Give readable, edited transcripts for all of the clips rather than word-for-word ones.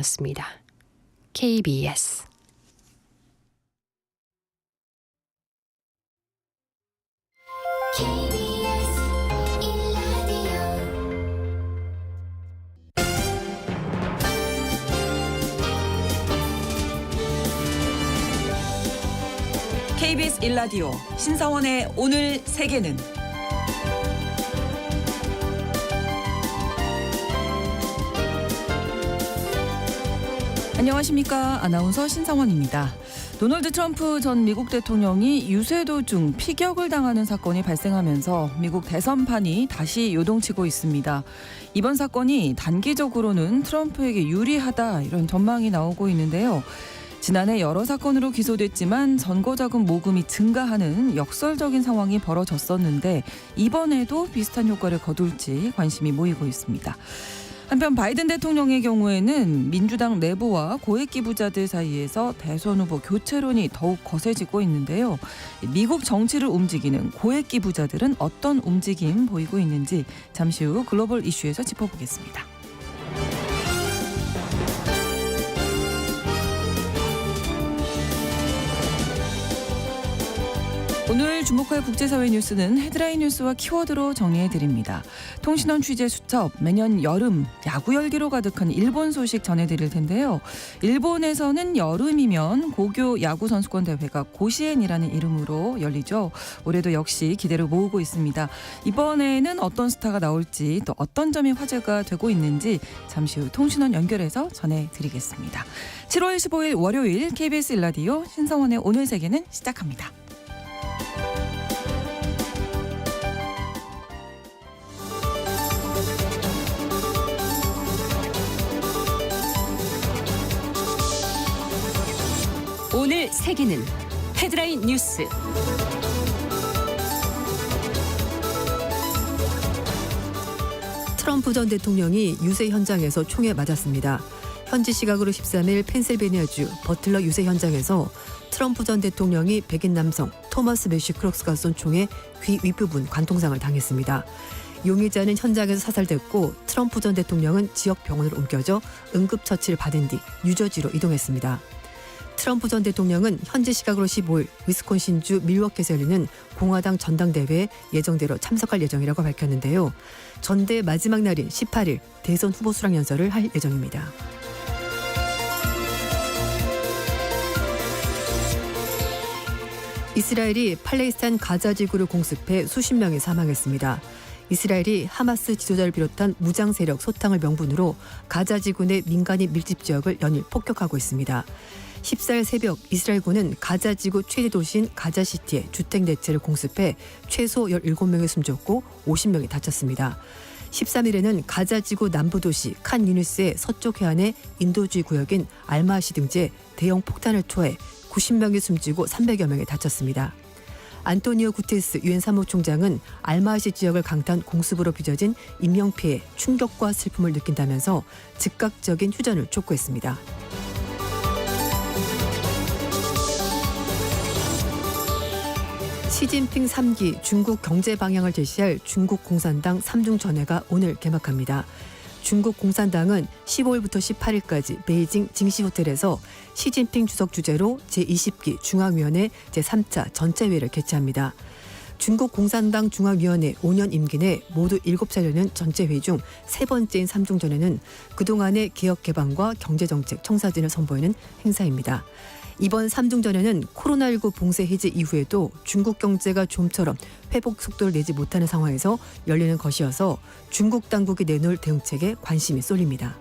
였습니다. KBS KBS 1라디오 신성원의 오늘 세계는 안녕하십니까. 아나운서 신성원입니다. 도널드 트럼프 전 미국 대통령이 유세도 중 피격을 당하는 사건이 발생하면서 미국 대선판이 다시 요동치고 있습니다. 이번 사건이 단기적으로는 트럼프에게 유리하다 이런 전망이 나오고 있는데요. 지난해 여러 사건으로 기소됐지만 선거자금 모금이 증가하는 역설적인 상황이 벌어졌었는데 이번에도 비슷한 효과를 거둘지 관심이 모이고 있습니다. 한편 바이든 대통령의 경우에는 민주당 내부와 고액 기부자들 사이에서 대선 후보 교체론이 더욱 거세지고 있는데요. 미국 정치를 움직이는 고액 기부자들은 어떤 움직임 보이고 있는지 잠시 후 글로벌 이슈에서 짚어보겠습니다. 오늘 주목할 국제사회 뉴스는 헤드라인 뉴스와 키워드로 정리해드립니다. 통신원 취재 수첩, 매년 여름 야구 열기로 가득한 일본 소식 전해드릴 텐데요. 일본에서는 여름이면 고교 야구 선수권 대회가 고시엔이라는 이름으로 열리죠. 올해도 역시 기대를 모으고 있습니다. 이번에는 어떤 스타가 나올지 또 어떤 점이 화제가 되고 있는지 잠시 후 통신원 연결해서 전해드리겠습니다. 7월 15일 월요일 KBS 1라디오 신성원의 오늘 세계는 시작합니다. 오늘 세계는 헤드라인 뉴스. 트럼프 전 대통령이 유세 현장에서 총에 맞았습니다. 현지 시각으로 13일 펜실베니아주 버틀러 유세 현장에서 트럼프 전 대통령이 백인 남성 토머스 매시 크록스가 쏜 총에 귀 윗부분 관통상을 당했습니다. 용의자는 현장에서 사살됐고 트럼프 전 대통령은 지역 병원으로 옮겨져 응급처치를 받은 뒤 뉴저지로 이동했습니다. 트럼프 전 대통령은 현지 시각으로 15일 위스콘신주 밀워키에서 열리는 공화당 전당대회에 예정대로 참석할 예정이라고 밝혔는데요. 전대 마지막 날인 18일 대선 후보 수락 연설을 할 예정입니다. 이스라엘이 팔레스타인 가자 지구를 공습해 수십 명이 사망했습니다. 이스라엘이 하마스 지도자를 비롯한 무장 세력 소탕을 명분으로 가자 지구 내 민간인 밀집 지역을 연일 폭격하고 있습니다. 14일 새벽 이스라엘군은 가자 지구 최대 도시인 가자시티의 주택 내체를 공습해 최소 17명이 숨졌고 50명이 다쳤습니다. 13일에는 가자 지구 남부 도시 칸 유니스의 서쪽 해안의 인도주의 구역인 알마시 등지에 대형 폭탄을 투하해 90명이 숨지고 300여 명이 다쳤습니다. 안토니오 구테스 유엔 사무총장은 알마시 지역을 강타한 공습으로 빚어진 인명피해, 충격과 슬픔을 느낀다면서 즉각적인 휴전을 촉구했습니다. 시진핑 3기 중국 경제 방향을 제시할 중국 공산당 3중 전회가 오늘 개막합니다. 중국 공산당은 15일부터 18일까지 베이징 징시 호텔에서 시진핑 주석 주재로 제20기 중앙위원회 제3차 전체회의를 개최합니다. 중국 공산당 중앙위원회 5년 임기 내 모두 7차례 열리는 전체회의 중 세 번째인 3중 전회는 그동안의 개혁 개방과 경제정책 청사진을 선보이는 행사입니다. 이번 3중 전회는 코로나19 봉쇄 해제 이후에도 중국 경제가 좀처럼 회복 속도를 내지 못하는 상황에서 열리는 것이어서 중국 당국이 내놓을 대응책에 관심이 쏠립니다.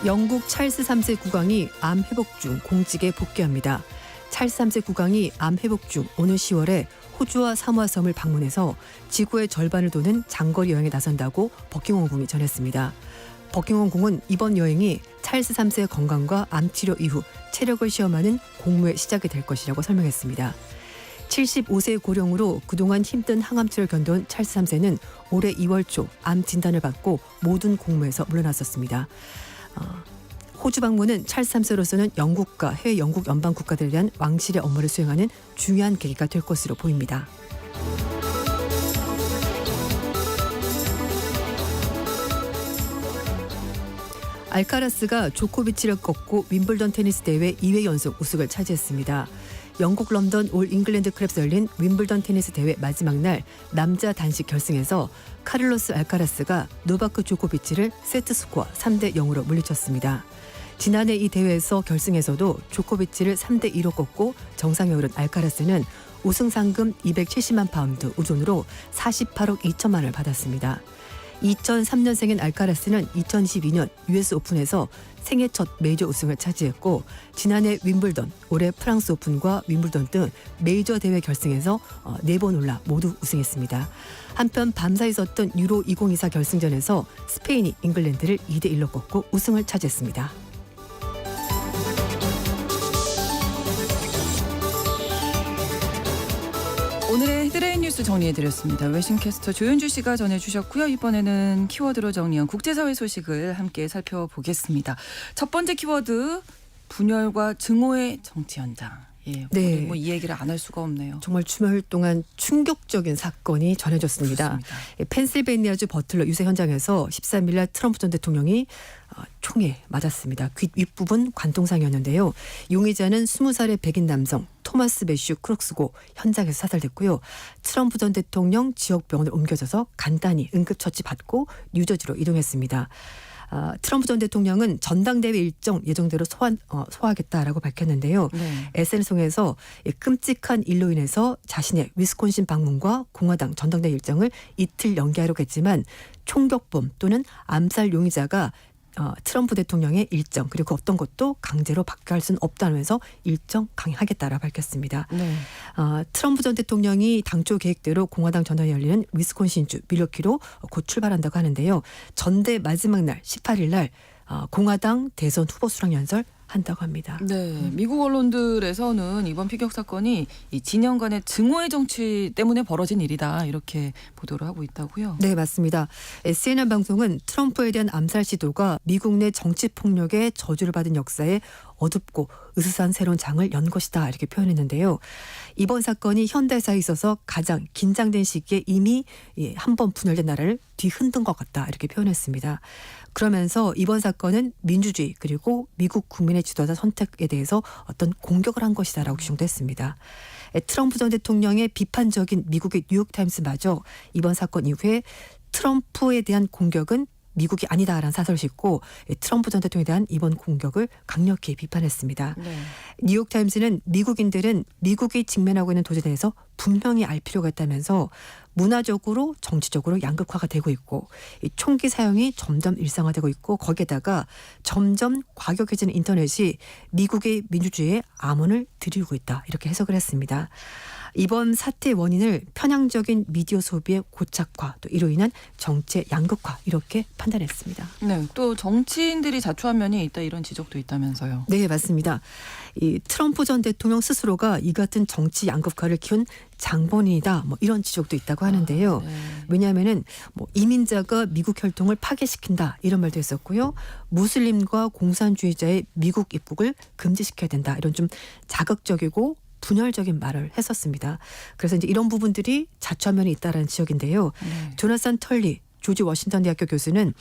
영국 찰스 3세 국왕이 암 회복 중 공직에 복귀합니다. 찰스 3세 국왕이 암 회복 중 오는 10월에 호주와 사모아 섬을 방문해서 지구의 절반을 도는 장거리 여행에 나선다고 버킹엄 궁이 전했습니다. 버킹엄 궁은 이번 여행이 찰스 3세의 건강과 암 치료 이후 체력을 시험하는 공무의 시작이 될 것이라고 설명했습니다. 75세의 고령으로 그동안 힘든 항암 치료를 견뎌온 찰스 3세는 올해 2월 초 암 진단을 받고 모든 공무에서 물러났었습니다. 호주 방문은 찰스 3세로서는 영국과 해외 영국 연방 국가들에 대한 왕실의 업무를 수행하는 중요한 계기가 될 것으로 보입니다. 알카라스가 조코비치를 꺾고 윈블던 테니스 대회 2회 연속 우승을 차지했습니다. 영국 런던 올 잉글랜드 클럽에서 열린 윈블던 테니스 대회 마지막 날 남자 단식 결승에서 카를로스 알카라스가 노바크 조코비치를 세트 스코어 3대 0으로 물리쳤습니다. 지난해 이 대회에서 결승에서도 조코비치를 3대 2로 꺾고 정상에 오른 알카라스는 우승 상금 270만 파운드, 우존으로 48억 2천만 원을 받았습니다. 2003년생인 알카라스는 2012년 US 오픈에서 생애 첫 메이저 우승을 차지했고 지난해 윈블던, 올해 프랑스 오픈과 윈블던 등 메이저 대회 결승에서 4번 올라 모두 우승했습니다. 한편 밤사이 있었던 유로 2024 결승전에서 스페인이 잉글랜드를 2대 1로 꺾고 우승을 차지했습니다. 오늘의 헤드라인 뉴스 정리해드렸습니다. 외신캐스터 조윤주 씨가 전해주셨고요. 이번에는 키워드로 정리한 국제사회 소식을 함께 살펴보겠습니다. 첫 번째 키워드, 분열과 증오의 정치 현장. 예, 네. 뭐 이 얘기를 안 할 수가 없네요. 정말 주말 동안 충격적인 사건이 전해졌습니다. 그렇습니다. 펜실베이니아주 버틀러 유세 현장에서 13일 날 트럼프 전 대통령이 총에 맞았습니다. 귀 윗부분 관통상이었는데요. 용의자는 20살의 백인 남성 토마스 매슈 크룩스고 현장에서 사살됐고요. 트럼프 전 대통령 지역 병원에 옮겨져서 간단히 응급처치 받고 뉴저지로 이동했습니다. 트럼프 전 대통령은 전당대회 일정 예정대로 소화하겠다라고 밝혔는데요. 네. SNS를 통해서 끔찍한 일로 인해서 자신의 위스콘신 방문과 공화당 전당대회 일정을 이틀 연기하려고 했지만 총격범 또는 암살 용의자가 트럼프 대통령의 일정 그리고 어떤 것도 강제로 바뀌어 할 수는 없다면서 일정 강행하겠다라고 밝혔습니다. 네. 트럼프 전 대통령이 당초 계획대로 공화당 전당이 열리는 위스콘신주 밀워키로 곧 출발한다고 하는데요. 전대 마지막 날 18일 날 공화당 대선 후보 수락 연설 한다고 합니다. 네, 미국 언론들에서는 이번 피격 사건이 이 진영 간의 증오의 정치 때문에 벌어진 일이다 이렇게 보도를 하고 있다고요. 네, 맞습니다. CNN 방송은 트럼프에 대한 암살 시도가 미국 내 정치 폭력의 저주를 받은 역사에 어둡고 으스스한 새로운 장을 연 것이다 이렇게 표현했는데요. 이번 사건이 현대사에 있어서 가장 긴장된 시기에 이미 한 번 분열된 나라를 뒤흔든 것 같다 이렇게 표현했습니다. 그러면서 이번 사건은 민주주의 그리고 미국 국민의 지도자 선택에 대해서 어떤 공격을 한 것이다라고 규정도 했습니다. 트럼프 전 대통령의 비판적인 미국의 뉴욕타임스마저 이번 사건 이후에 트럼프에 대한 공격은 미국이 아니다라는 사설을 싣고 트럼프 전 대통령에 대한 이번 공격을 강력히 비판했습니다. 네. 뉴욕타임스는 미국인들은 미국이 직면하고 있는 도전에 대해서 분명히 알 필요가 있다면서 문화적으로 정치적으로 양극화가 되고 있고 총기 사용이 점점 일상화되고 있고 거기에다가 점점 과격해지는 인터넷이 미국의 민주주의에 암호를 들이우고 있다 이렇게 해석을 했습니다. 이번 사태의 원인을 편향적인 미디어 소비의 고착화 또 이로 인한 정치의 양극화 이렇게 판단했습니다. 네, 또 정치인들이 자초한 면이 있다 이런 지적도 있다면서요. 네, 맞습니다. 이 트럼프 전 대통령 스스로가 이 같은 정치 양극화를 키운 장본인이다 뭐 이런 지적도 있다고 하는데요. 네. 왜냐하면은 뭐 이민자가 미국 혈통을 파괴시킨다 이런 말도 있었고요. 무슬림과 공산주의자의 미국 입국을 금지시켜야 된다 이런 좀 자극적이고 분열적인 말을 했었습니다. 그래서 이제 이런 부분들이 자초한 면이 있다라는 지적인데요. 네. 조나산 털리 조지 워싱턴 대학교 교수는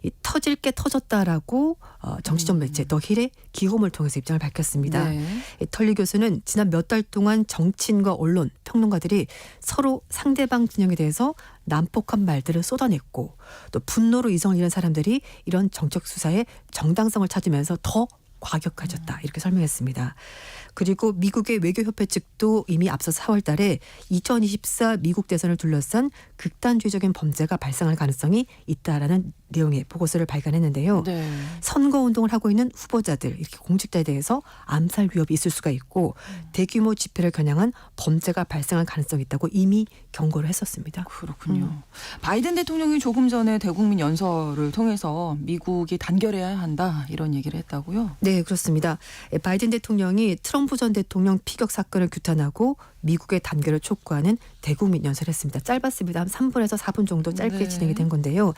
이 터질 게 터졌다라고 정치적 매체 더 힐의 기홈을 통해서 입장을 밝혔습니다. 네. 이 털리 교수는 지난 몇 달 동안 정치인과 언론, 평론가들이 서로 상대방 진영에 대해서 난폭한 말들을 쏟아냈고 또 분노로 이성을 잃은 사람들이 이런 정책 수사의 정당성을 찾으면서 더 과격해졌다 이렇게 설명했습니다. 그리고 미국의 외교협회 측도 이미 앞서 4월 달에 2024 미국 대선을 둘러싼 극단주의적인 범죄가 발생할 가능성이 있다라는 내용의 보고서를 발간했는데요. 네. 선거운동을 하고 있는 후보자들 이렇게 공직자에 대해서 암살 위협이 있을 수가 있고 대규모 집회를 겨냥한 범죄가 발생할 가능성이 있다고 이미 경고를 했었습니다. 그렇군요. 바이든 대통령이 조금 전에 대국민 연설을 통해서 미국이 단결해야 한다 이런 얘기를 했다고요? 네, 그렇습니다. 바이든 대통령이 트럼프 전 대통령 피격 사건을 규탄하고 미국의 단결을 촉구하는 대국민 연설을 했습니다. 짧았습니다. 한 3분에서 4분 정도 짧게 네. 진행이 된 건데요.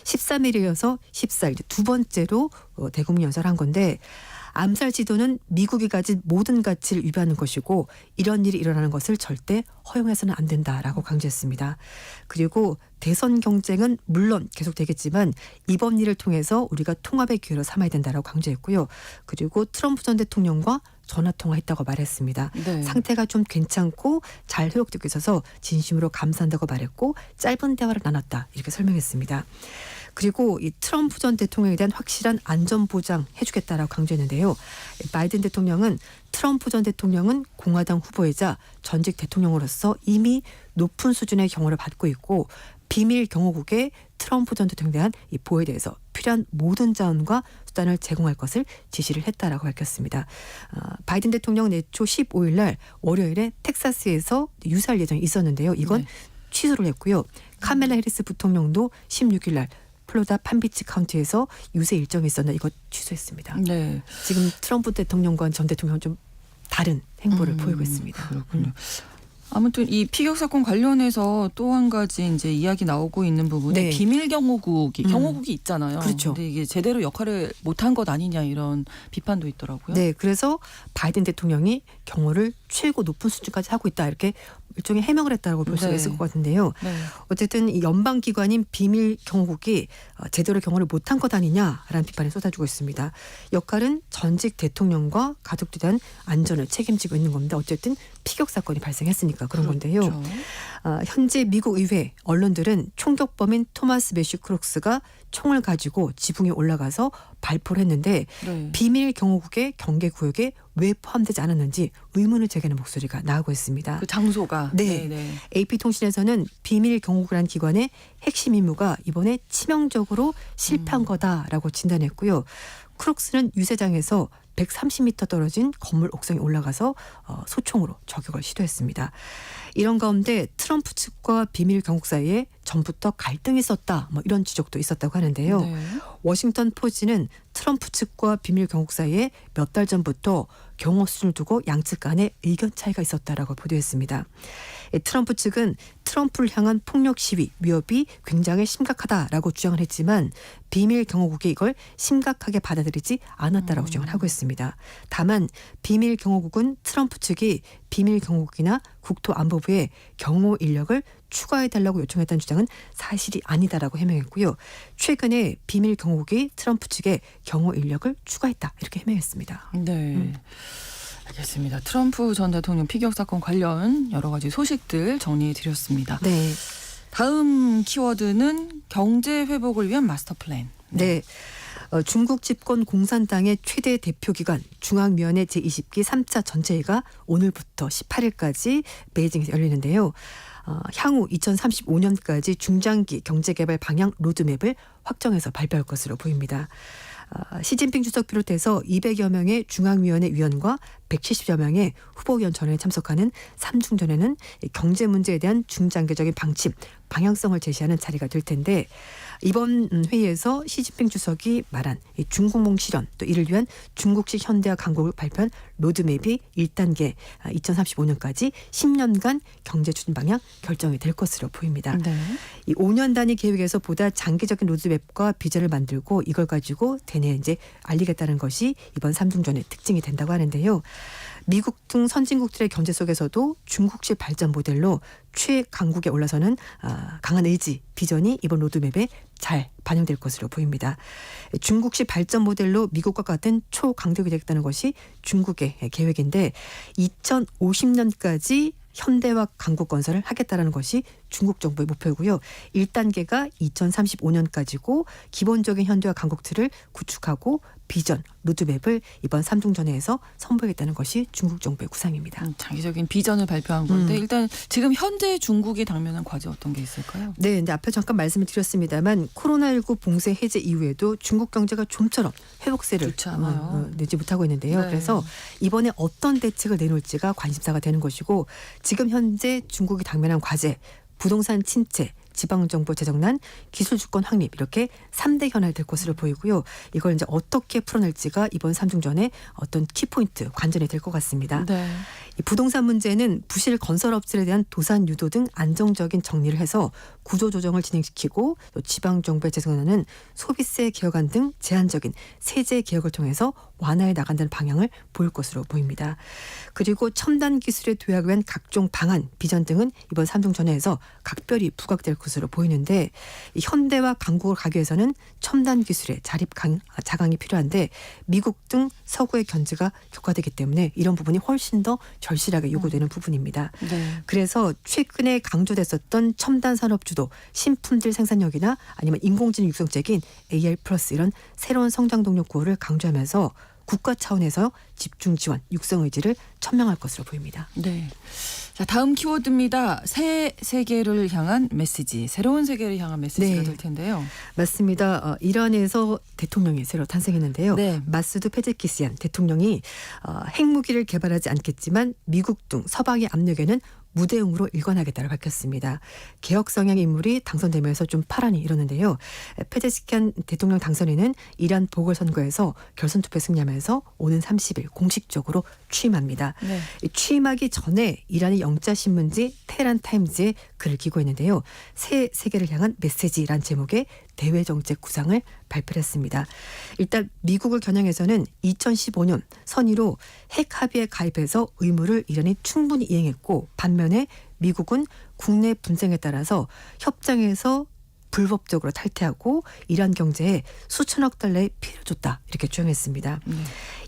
13일에 이어서 14일 두 번째로 대국민 연설을 한 건데 암살 지도는 미국이 가진 모든 가치를 위반하는 것이고 이런 일이 일어나는 것을 절대 허용해서는 안 된다라고 강조했습니다. 그리고 대선 경쟁은 물론 계속되겠지만 이번 일을 통해서 우리가 통합의 기회로 삼아야 된다라고 강조했고요. 그리고 트럼프 전 대통령과 전화통화했다고 말했습니다. 네. 상태가 좀 괜찮고 잘 회복되고 있어서 진심으로 감사한다고 말했고 짧은 대화를 나눴다 이렇게 설명했습니다. 그리고 이 트럼프 전 대통령에 대한 확실한 안전 보장 해주겠다라고 강조했는데요. 바이든 대통령은 트럼프 전 대통령은 공화당 후보이자 전직 대통령으로서 이미 높은 수준의 경호를 받고 있고 비밀 경호국에 트럼프 전 대통령에 대한 이 보호에 대해서 필요한 모든 자원과 수단을 제공할 것을 지시를 했다라고 밝혔습니다. 바이든 대통령 내초 15일 날 월요일에 텍사스에서 유사할 예정이 있었는데요. 이건 취소를 했고요. 카멜라 해리스 부통령도 16일 날 플로리다 판비치 카운티에서 유세 일정이 있었는데 이거 취소했습니다. 네. 지금 트럼프 대통령과 전 대통령은 좀 다른 행보를 보이고 있습니다. 그렇군요. 아무튼 이 피격 사건 관련해서 또 한 가지 이제 이야기 나오고 있는 부분이 네. 비밀 경호국이 있잖아요. 그렇죠. 근데 이게 제대로 역할을 못한 것 아니냐 이런 비판도 있더라고요. 네, 그래서 바이든 대통령이 경호를 최고 높은 수준까지 하고 있다 이렇게 일종의 해명을 했다고 볼 수가 네. 있을 것 같은데요. 네. 어쨌든 이 연방기관인 비밀 경호국이 제대로 경호를 못한 것 아니냐라는 비판이 쏟아지고 있습니다. 역할은 전직 대통령과 가족들에 대한 안전을 책임지고 있는 겁니다. 어쨌든 피격 사건이 발생했으니까 그런 건데요. 그렇죠. 현재 미국 의회 언론들은 총격범인 토마스 매슈 크록스가 총을 가지고 지붕에 올라가서 발포를 했는데 네. 비밀 경호국의 경계 구역에 왜 포함되지 않았는지 의문을 제기하는 목소리가 나오고 있습니다. 그 장소가 네. AP통신에서는 비밀 경호국이라는 기관의 핵심 임무가 이번에 치명적으로 실패한 거다라고 진단했고요. 크록스는 유세장에서 130m 떨어진 건물 옥상에 올라가서 소총으로 저격을 시도했습니다. 이런 가운데 트럼프 측과 비밀 경호국 사이에 전부터 갈등이 있었다 이런 지적도 있었다고 하는데요. 네. 워싱턴 포스트는 트럼프 측과 비밀 경호국 사이에 몇 달 전부터 경호 수준을 두고 양측 간에 의견 차이가 있었다라고 보도했습니다. 트럼프 측은 트럼프를 향한 폭력 시위 위협이 굉장히 심각하다라고 주장을 했지만 비밀 경호국이 이걸 심각하게 받아들이지 않았다라고 주장을 하고 있습니다. 다만 비밀 경호국은 트럼프 측이 비밀 경호국이나 국토안보부에 경호 인력을 추가해달라고 요청했다는 주장은 사실이 아니다라고 해명했고요. 최근에 비밀 경호국이 트럼프 측에 경호 인력을 추가했다 이렇게 해명했습니다. 네. 알겠습니다. 트럼프 전 대통령 피격 사건 관련 여러 가지 소식들 정리해 드렸습니다. 네. 다음 키워드는 경제 회복을 위한 마스터 플랜. 네. 중국 집권 공산당의 최대 대표기관 중앙위원회 제20기 3차 전체회의가 오늘부터 18일까지 베이징에서 열리는데요. 향후 2035년까지 중장기 경제개발 방향 로드맵을 확정해서 발표할 것으로 보입니다. 시진핑 주석 비롯해서 200여 명의 중앙위원회 위원과 170여 명의 후보위원 전회에 참석하는 3중전에는 경제 문제에 대한 중장기적인 방침, 방향성을 제시하는 자리가 될 텐데 이번 회의에서 시진핑 주석이 말한 중국몽 실현 또 이를 위한 중국식 현대화 강국을 발표한 로드맵이 1단계 2035년까지 10년간 경제 추진 방향 결정이 될 것으로 보입니다. 네. 이 5년 단위 계획에서 보다 장기적인 로드맵과 비전을 만들고 이걸 가지고 대내 이제 알리겠다는 것이 이번 3중전의 특징이 된다고 하는데요. 미국 등 선진국들의 경제 속에서도 중국식 발전 모델로 최강국에 올라서는 강한 의지, 비전이 이번 로드맵에 잘 반영될 것으로 보입니다. 중국식 발전 모델로 미국과 같은 초강대국이 되겠다는 것이 중국의 계획인데 2050년까지 현대화 강국 건설을 하겠다는 것이 중국 정부의 목표고요. 1단계가 2035년까지고 기본적인 현대화 강국들을 구축하고 비전, 로드맵을 이번 3중전회에서 선보이겠다는 것이 중국 정부의 구상입니다. 장기적인 비전을 발표한 건데 일단 지금 현재 중국이 당면한 과제 어떤 게 있을까요? 네, 근데 앞에 잠깐 말씀을 드렸습니다만 코로나19 봉쇄 해제 이후에도 중국 경제가 좀처럼 회복세를 좋지 않아요. 내지 못하고 있는데요. 네. 그래서 이번에 어떤 대책을 내놓을지가 관심사가 되는 것이고 지금 현재 중국이 당면한 과제, 부동산 침체, 지방정부 재정난, 기술주권 확립 이렇게 3대 현안이 될 것으로 보이고요. 이걸 이제 어떻게 풀어낼지가 이번 3중전의 어떤 키포인트, 관전이 될 것 같습니다. 네. 이 부동산 문제는 부실 건설업체에 대한 도산 유도 등 안정적인 정리를 해서 구조조정을 진행시키고 또 지방정부의 재정난은 소비세 개혁안 등 제한적인 세제 개혁을 통해서 완화해 나간다는 방향을 보일 것으로 보입니다. 그리고 첨단 기술에 도약을 위한 각종 방안, 비전 등은 이번 3중 전회에서 각별히 부각될 것으로 보이는데 이 현대와 강국을 가기 위해서는 첨단 기술의 자강이 필요한데 미국 등 서구의 견제가 격화되기 때문에 이런 부분이 훨씬 더 절실하게 요구되는 부분입니다. 네. 그래서 최근에 강조됐었던 첨단 산업 주도, 신품질 생산력이나 아니면 인공지능 육성적인 AI 플러스 이런 새로운 성장 동력 구호를 강조하면서 국가 차원에서 집중 지원, 육성 의지를 천명할 것으로 보입니다. 네. 자, 다음 키워드입니다. 새 세계를 향한 메시지, 새로운 세계를 향한 메시지가 네. 될 텐데요. 맞습니다. 이란에서 대통령이 새로 탄생했는데요. 네. 마수드 페제키시안 대통령이 핵무기를 개발하지 않겠지만 미국 등 서방의 압력에는 무대응으로 일관하겠다고 밝혔습니다. 개혁 성향의 인물이 당선되면서 좀 파란이 일었는데요. 페제시키안 대통령 당선인은 이란 보궐선거에서 결선투표에 승리하면서 오는 30일 공식적으로 취임합니다. 네. 취임하기 전에 이란의 영자신문지 테헤란 타임즈에 글을 기고했는데요. 새 세계를 향한 메시지란 제목의 대외 정책 구상을 발표했습니다. 일단 미국을 겨냥해서는 2015년 선의로 핵 합의에 가입해서 의무를 이란이 충분히 이행했고 반면에 미국은 국내 분쟁에 따라서 협정에서 불법적으로 탈퇴하고 이란 경제에 수천억 달러의 피해를 줬다 이렇게 주장했습니다.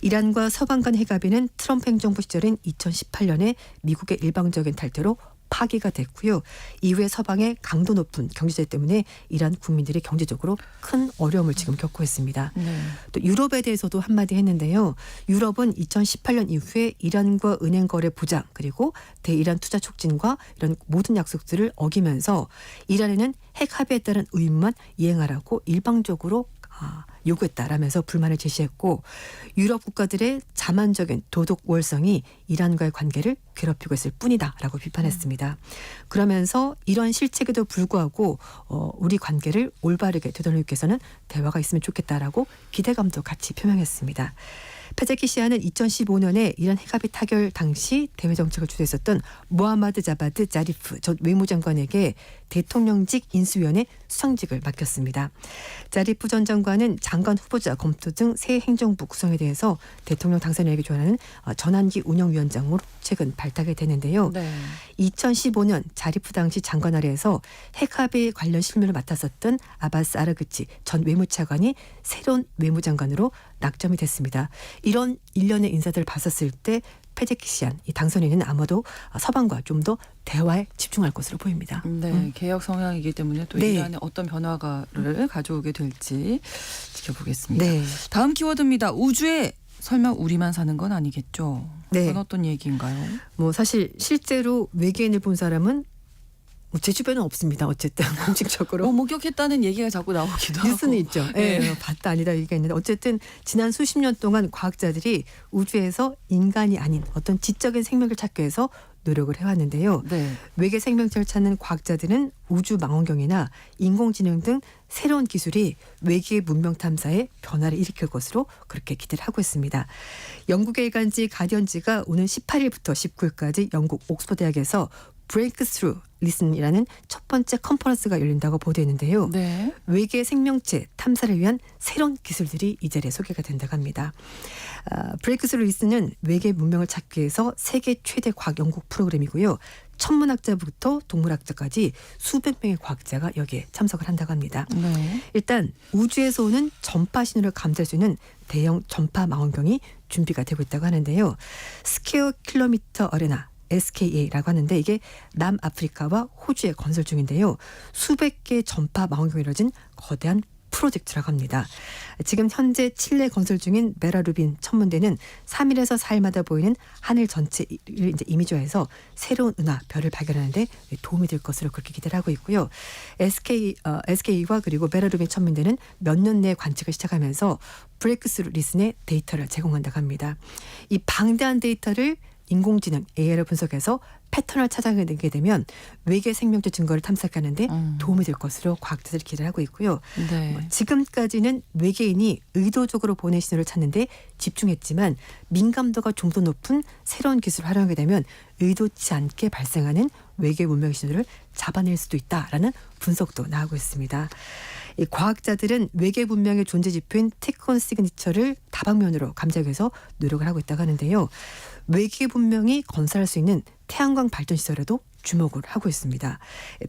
이란과 서방 간 핵합의는 트럼프 행정부 시절인 2018년에 미국의 일방적인 탈퇴로 파기가 됐고요. 이후에 서방의 강도 높은 경제제 때문에 이란 국민들이 경제적으로 큰 어려움을 지금 겪고 있습니다. 네. 또 유럽에 대해서도 한마디 했는데요. 유럽은 2018년 이후에 이란과 은행 거래 보장 그리고 대이란 투자 촉진과 이런 모든 약속들을 어기면서 이란에는 핵 합의에 따른 의무만 이행하라고 일방적으로 요구했다라면서 불만을 제시했고 유럽 국가들의 자만적인 도덕 우월성이 이란과의 관계를 괴롭히고 있을 뿐이다라고 비판했습니다. 그러면서 이런 실책에도 불구하고 우리 관계를 올바르게 되돌리기 위해서는 대화가 있으면 좋겠다라고 기대감도 같이 표명했습니다. 페제키시안은 2015년에 이란 핵합의 타결 당시 대외 정책을 주도했었던 모하마드 자바드 자리프 전 외무장관에게 대통령직 인수위원회 수상직을 맡겼습니다. 자리프 전 장관은 장관 후보자 검토 등 새 행정부 구성에 대해서 대통령 당선인에게 조언하는 전환기 운영위원장으로 최근 발탁이 되는데요. 네. 2015년 자리프 당시 장관 아래에서 핵합의 관련 실무를 맡았었던 아바스 아르그치 전 외무차관이 새로운 외무장관으로 낙점이 됐습니다. 이런 일련의 인사들을 봤었을 때 페제키시안 이 당선인은 아마도 서방과 좀 더 대화에 집중할 것으로 보입니다. 네, 개혁 성향이기 때문에 또 네. 이란에 어떤 변화를 가져오게 될지 지켜보겠습니다. 네. 다음 키워드입니다. 우주에 설마 우리만 사는 건 아니겠죠? 네. 그건 어떤 얘기인가요? 뭐 사실 실제로 외계인을 본 사람은 제 주변은 없습니다. 어쨌든 공식적으로. 목격했다는 얘기가 자꾸 나오기도 하고. 뉴스는 있죠. 네. 봤다 아니다 얘기가 있는데 어쨌든 지난 수십 년 동안 과학자들이 우주에서 인간이 아닌 어떤 지적인 생명을 찾기 위해서 노력을 해왔는데요. 네. 외계 생명체를 찾는 과학자들은 우주 망원경이나 인공지능 등 새로운 기술이 외계 문명 탐사에 변화를 일으킬 것으로 그렇게 기대를 하고 있습니다. 영국의 일간지 가디언지가 오는 18일부터 19일까지 영국 옥스퍼드 대학에서 브레이크스루 리슨이라는 첫 번째 컨퍼런스가 열린다고 보도했는데요. 네. 외계 생명체 탐사를 위한 새로운 기술들이 이 자리에 소개가 된다고 합니다. 브레이크스루 리슨은 외계 문명을 찾기 위해서 세계 최대 과학 연구 프로그램이고요. 천문학자부터 동물학자까지 수백 명의 과학자가 여기에 참석을 한다고 합니다. 네. 일단 우주에서 오는 전파 신호를 감지할 수 있는 대형 전파 망원경이 준비가 되고 있다고 하는데요. 스퀘어 킬로미터 어레나 SKA라고 하는데 이게 남아프리카와 호주에 건설 중인데요. 수백 개의 전파 망원경이 이루어진 거대한 프로젝트라고 합니다. 지금 현재 칠레 건설 중인 메라루빈 천문대는 3일에서 4일마다 보이는 하늘 전체를 이제 이미지화해서 새로운 은하, 별을 발견하는데 도움이 될 것으로 그렇게 기대를 하고 있고요. SK와 그리고 메라루빈 천문대는 몇 년 내에 관측을 시작하면서 브레이크스루 리슨의 데이터를 제공한다고 합니다. 이 방대한 데이터를 인공지능 AI를 분석해서 패턴을 찾아내게 되면 외계 생명체 증거를 탐색하는데 도움이 될 것으로 과학자들이 기대를 하고 있고요. 네. 지금까지는 외계인이 의도적으로 보낸 신호를 찾는데 집중했지만 민감도가 좀 더 높은 새로운 기술을 활용하게 되면 의도치 않게 발생하는 외계 문명 신호를 잡아낼 수도 있다라는 분석도 나오고 있습니다. 이 과학자들은 외계 문명의 존재 지표인 티콘 시그니처를 다방면으로 감지하기 위해서 노력을 하고 있다고 하는데요. 외계 문명이 건설할 수 있는 태양광 발전 시설에도 주목을 하고 있습니다.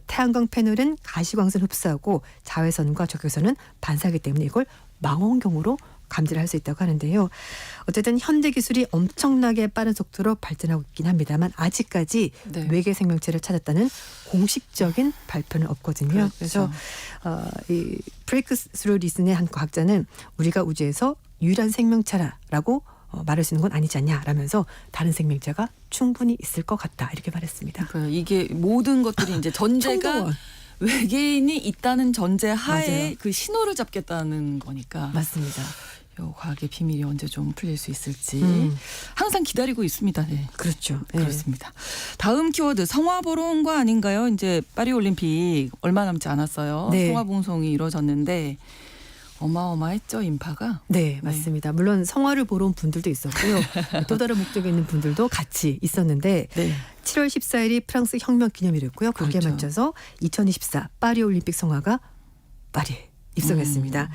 태양광 패널은 가시광선 흡수하고 자외선과 적외선은 반사하기 때문에 이걸 망원경으로 감지를 할 수 있다고 하는데요. 어쨌든 현대 기술이 엄청나게 빠른 속도로 발전하고 있긴 합니다만 아직까지 네. 외계 생명체를 찾았다는 공식적인 발표는 없거든요. 그래서 이 브레이크스루 리슨의 한 과학자는 우리가 우주에서 유일한 생명체라고 말할 수 있는 건 아니지 않냐라면서 다른 생명체가 충분히 있을 것 같다 이렇게 말했습니다. 그러니까 이게 모든 것들이 이제 전제가 총동원. 외계인이 있다는 전제 하에 맞아요. 그 신호를 잡겠다는 거니까. 맞습니다. 요 과학의 비밀이 언제 좀 풀릴 수 있을지 항상 기다리고 있습니다. 네. 그렇죠. 네. 그렇습니다. 다음 키워드 성화 보러 온 거 아닌가요? 이제 파리 올림픽 얼마 남지 않았어요. 네. 성화 봉송이 이루어졌는데 어마어마했죠, 인파가. 네, 맞습니다. 물론 성화를 보러 온 분들도 있었고요. 또 다른 목적이 있는 분들도 같이 있었는데 네. 7월 14일이 프랑스 혁명 기념일이었고요. 거기에 그렇죠. 맞춰서 2024 파리 올림픽 성화가 파리에 입성했습니다.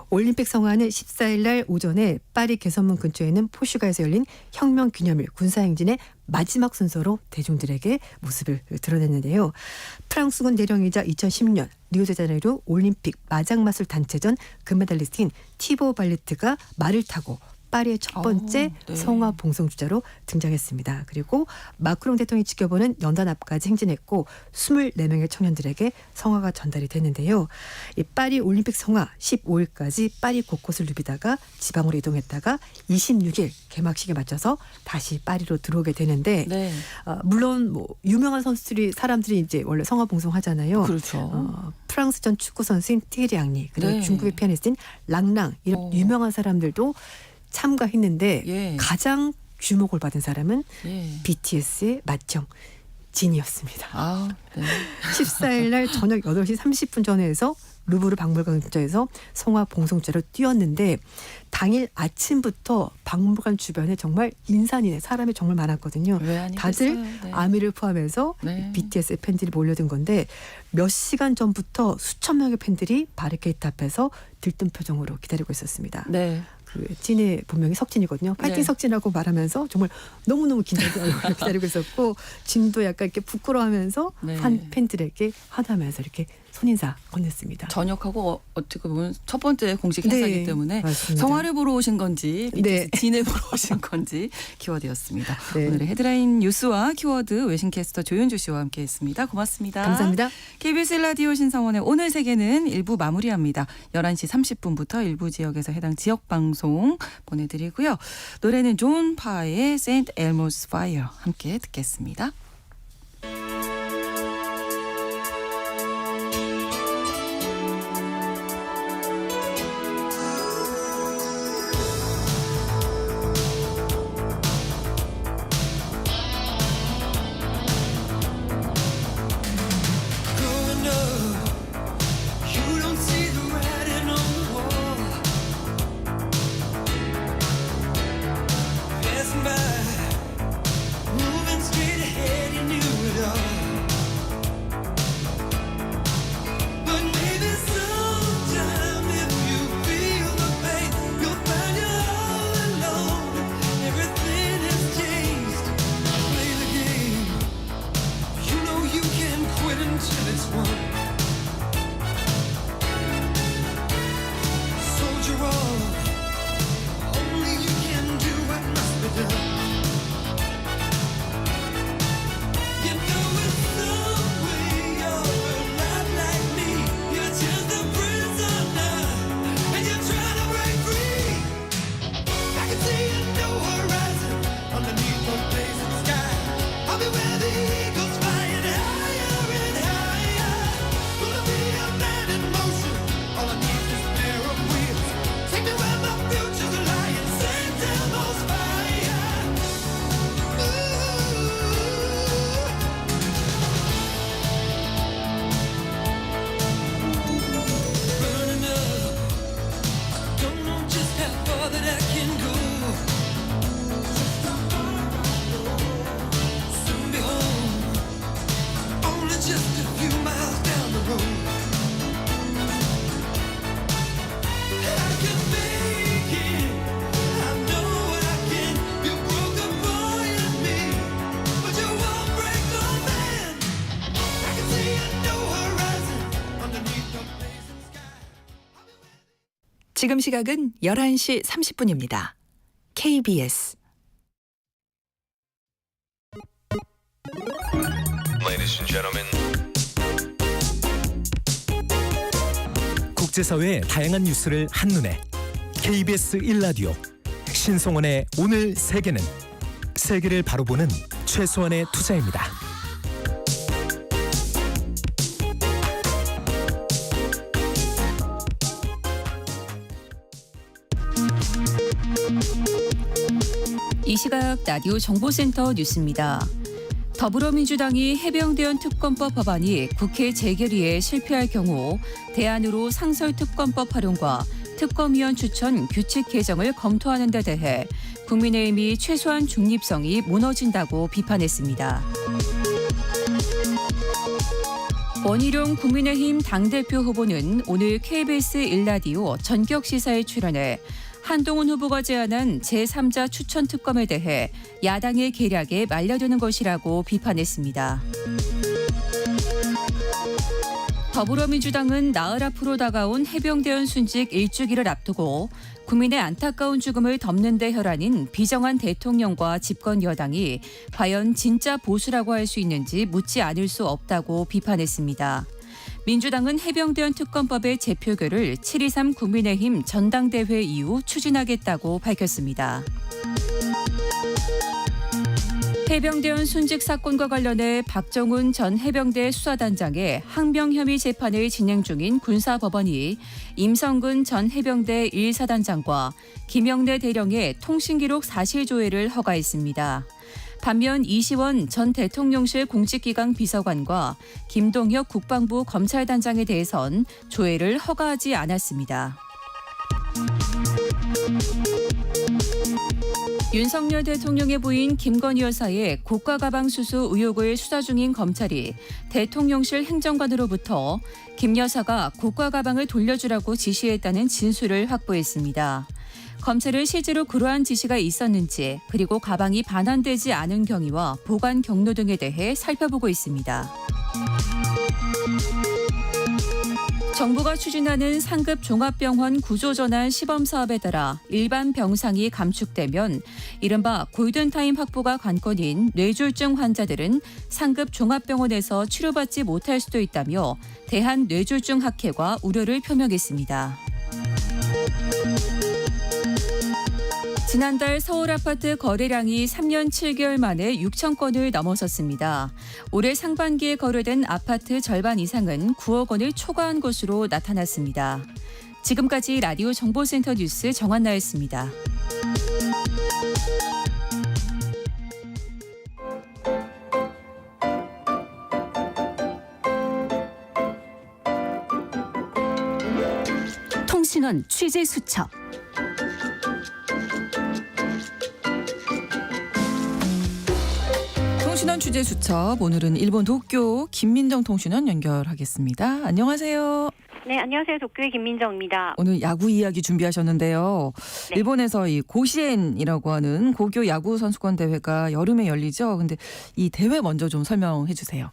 올림픽 성화는 14일 날 오전에 파리 개선문 근처에 있는 포슈가에서 열린 혁명 기념일 군사행진의 마지막 순서로 대중들에게 모습을 드러냈는데요. 프랑스군 대령이자 2010년 리오데자네이루 올림픽 마장마술 단체전 금메달리스트인 티보 발레트가 말을 타고 파리의 첫 번째 네. 성화 봉송주자로 등장했습니다. 그리고 마크롱 대통령이 지켜보는 연단 앞까지 행진했고 24명의 청년들에게 성화가 전달이 됐는데요. 이 파리 올림픽 성화 15일까지 파리 곳곳을 누비다가 지방으로 이동했다가 26일 개막식에 맞춰서 다시 파리로 들어오게 되는데 네. 물론 뭐 유명한 선수들이 사람들이 이제 원래 성화 봉송하잖아요. 그렇죠. 프랑스 전 축구 선수인 티에리 앙리 그리고 네. 중국의 피아니스트인 랑랑 이런 유명한 사람들도 참가했는데 예. 가장 주목을 받은 사람은 예. BTS의 마청 진이었습니다. 아, 네. 14일 날 저녁 8시 30분 전에서 루브르 박물관 근처에서 성화 봉송제로 뛰었는데 당일 아침부터 박물관 주변에 정말 인산이네 사람이 정말 많았거든요. 왜 아니겠어요? 다들 네. 아미를 포함해서 네. BTS의 팬들이 몰려든 건데 몇 시간 전부터 수천 명의 팬들이 바리케이트 앞에서 들뜬 표정으로 기다리고 있었습니다. 네. 그 찐의 본명이 석진이거든요. 파이팅 네. 석진이라고 말하면서 정말 너무너무 긴장된 얼굴로 기다리고 있었고 진도 약간 이렇게 부끄러워하면서 네. 팬들에게 환호하면서 이렇게 손인사 건넸습니다. 저녁하고 어떻게 보면 첫 번째 공식 행사이기 네, 때문에 맞습니다. 성화를 보러 오신 건지 네. 진을 보러 오신 건지 키워드였습니다. 네. 오늘의 헤드라인 뉴스와 키워드 외신캐스터 조윤주 씨와 함께했습니다. 고맙습니다. 감사합니다. KBS 라디오 신성원의 오늘 세계는 1부 마무리합니다. 11시 30분부터 일부 지역에서 해당 지역 방송 보내드리고요. 노래는 존 파의 Saint Elmo's Fire 함께 듣겠습니다. Growing up, you don't see the writing on the wall. Passing by, moving straight ahead. 지금 시각은 11시 30분입니다. KBS Ladies and gentlemen. 국제사회의 다양한 뉴스를 한눈에 KBS 1라디오 신성원의 오늘 세계는 세계를 바로 보는 최소한의 투자입니다. 이 시각 라디오 정보센터 뉴스입니다. 더불어민주당이 해병대원 특검법 법안이 국회 재결의에 실패할 경우 대안으로 상설특검법 활용과 특검위원 추천 규칙 개정을 검토하는 데 대해 국민의힘이 최소한 중립성이 무너진다고 비판했습니다. 원희룡 국민의힘 당대표 후보는 오늘 KBS 1라디오 전격시사에 출연해 한동훈 후보가 제안한 제3자 추천 특검에 대해 야당의 계략에 말려드는 것이라고 비판했습니다. 더불어민주당은 나흘 앞으로 다가온 해병대원 순직 1주기를 앞두고 국민의 안타까운 죽음을 덮는 데 혈안인 비정한 대통령과 집권 여당이 과연 진짜 보수라고 할 수 있는지 묻지 않을 수 없다고 비판했습니다. 민주당은 해병대원 특검법의 재표결을 7.23 국민의힘 전당대회 이후 추진하겠다고 밝혔습니다. 해병대원 순직 사건과 관련해 박정훈 전 해병대 수사단장의 항명 혐의 재판을 진행 중인 군사법원이 임성근 전 해병대 1사단장과 김영래 대령의 통신기록 사실조회를 허가했습니다. 반면 이시원 전 대통령실 공직기강 비서관과 김동혁 국방부 검찰단장에 대해선 조회를 허가하지 않았습니다. 윤석열 대통령의 부인 김건희 여사의 고가 가방 수수 의혹을 수사 중인 검찰이 대통령실 행정관으로부터 김 여사가 고가 가방을 돌려주라고 지시했다는 진술을 확보했습니다. 검찰은 실제로 그러한 지시가 있었는지 그리고 가방이 반환되지 않은 경위와 보관 경로 등에 대해 살펴보고 있습니다. 정부가 추진하는 상급 종합병원 구조전환 시범사업에 따라 일반 병상이 감축되면 이른바 골든타임 확보가 관건인 뇌졸중 환자들은 상급 종합병원에서 치료받지 못할 수도 있다며 대한뇌졸중학회가 우려를 표명했습니다. 지난달 서울 아파트 거래량이 3년 7개월 만에 6천 건을 넘어섰습니다. 올해 상반기에 거래된 아파트 절반 이상은 9억 원을 초과한 것으로 나타났습니다. 지금까지 라디오 정보센터 뉴스 정한나였습니다. 통신원 취재 수첩. 통신원 취재 수첩, 오늘은 일본 도쿄 김민정 통신원 연결하겠습니다. 안녕하세요. 네, 안녕하세요. 도쿄의 김민정입니다. 오늘 야구 이야기 준비하셨는데요. 네. 일본에서 이 고시엔이라고 하는 고교 야구 선수권 대회가 여름에 열리죠. 근데 이 대회 먼저 좀 설명해 주세요.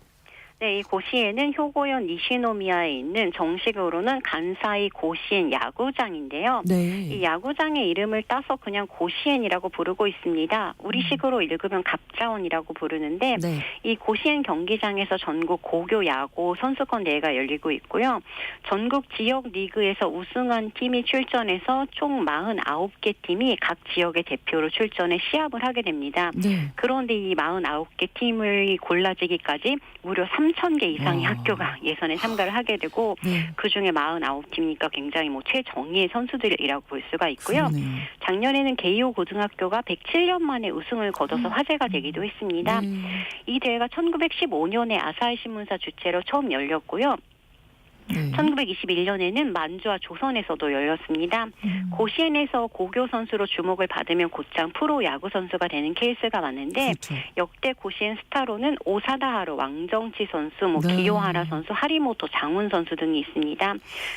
네, 이 고시엔은 효고현 니시노미야에 있는 정식으로는 간사이 고시엔 야구장인데요. 네. 이 야구장의 이름을 따서 그냥 고시엔이라고 부르고 있습니다. 우리식으로 읽으면 갑자원이라고 부르는데 네. 이 고시엔 경기장에서 전국 고교 야구 선수권 대회가 열리고 있고요. 전국 지역 리그에서 우승한 팀이 출전해서 총 49개 팀이 각 지역의 대표로 출전해 시합을 하게 됩니다. 네. 그런데 이 49개 팀을 골라지기까지 무려 3,000개 이상의 학교가 예선에 참가를 하게 되고 네. 그중에 49팀이니까 굉장히 최정예의 선수들이라고 볼 수가 있고요. 그러네요. 작년에는 게이오 고등학교가 107년 만에 우승을 거둬서 화제가 되기도 했습니다. 네. 이 대회가 1915년에 아사히 신문사 주최로 처음 열렸고요. 네. 1921년에는 만주와 조선에서도 열렸습니다. 고시엔에서 고교 선수로 주목을 받으면 곧장 프로 야구 선수가 되는 케이스가 많은데 그렇죠. 역대 고시엔 스타로는 오사다하루, 왕정치 선수, 네. 기요하라 선수, 하리모토, 장훈 선수 등이 있습니다.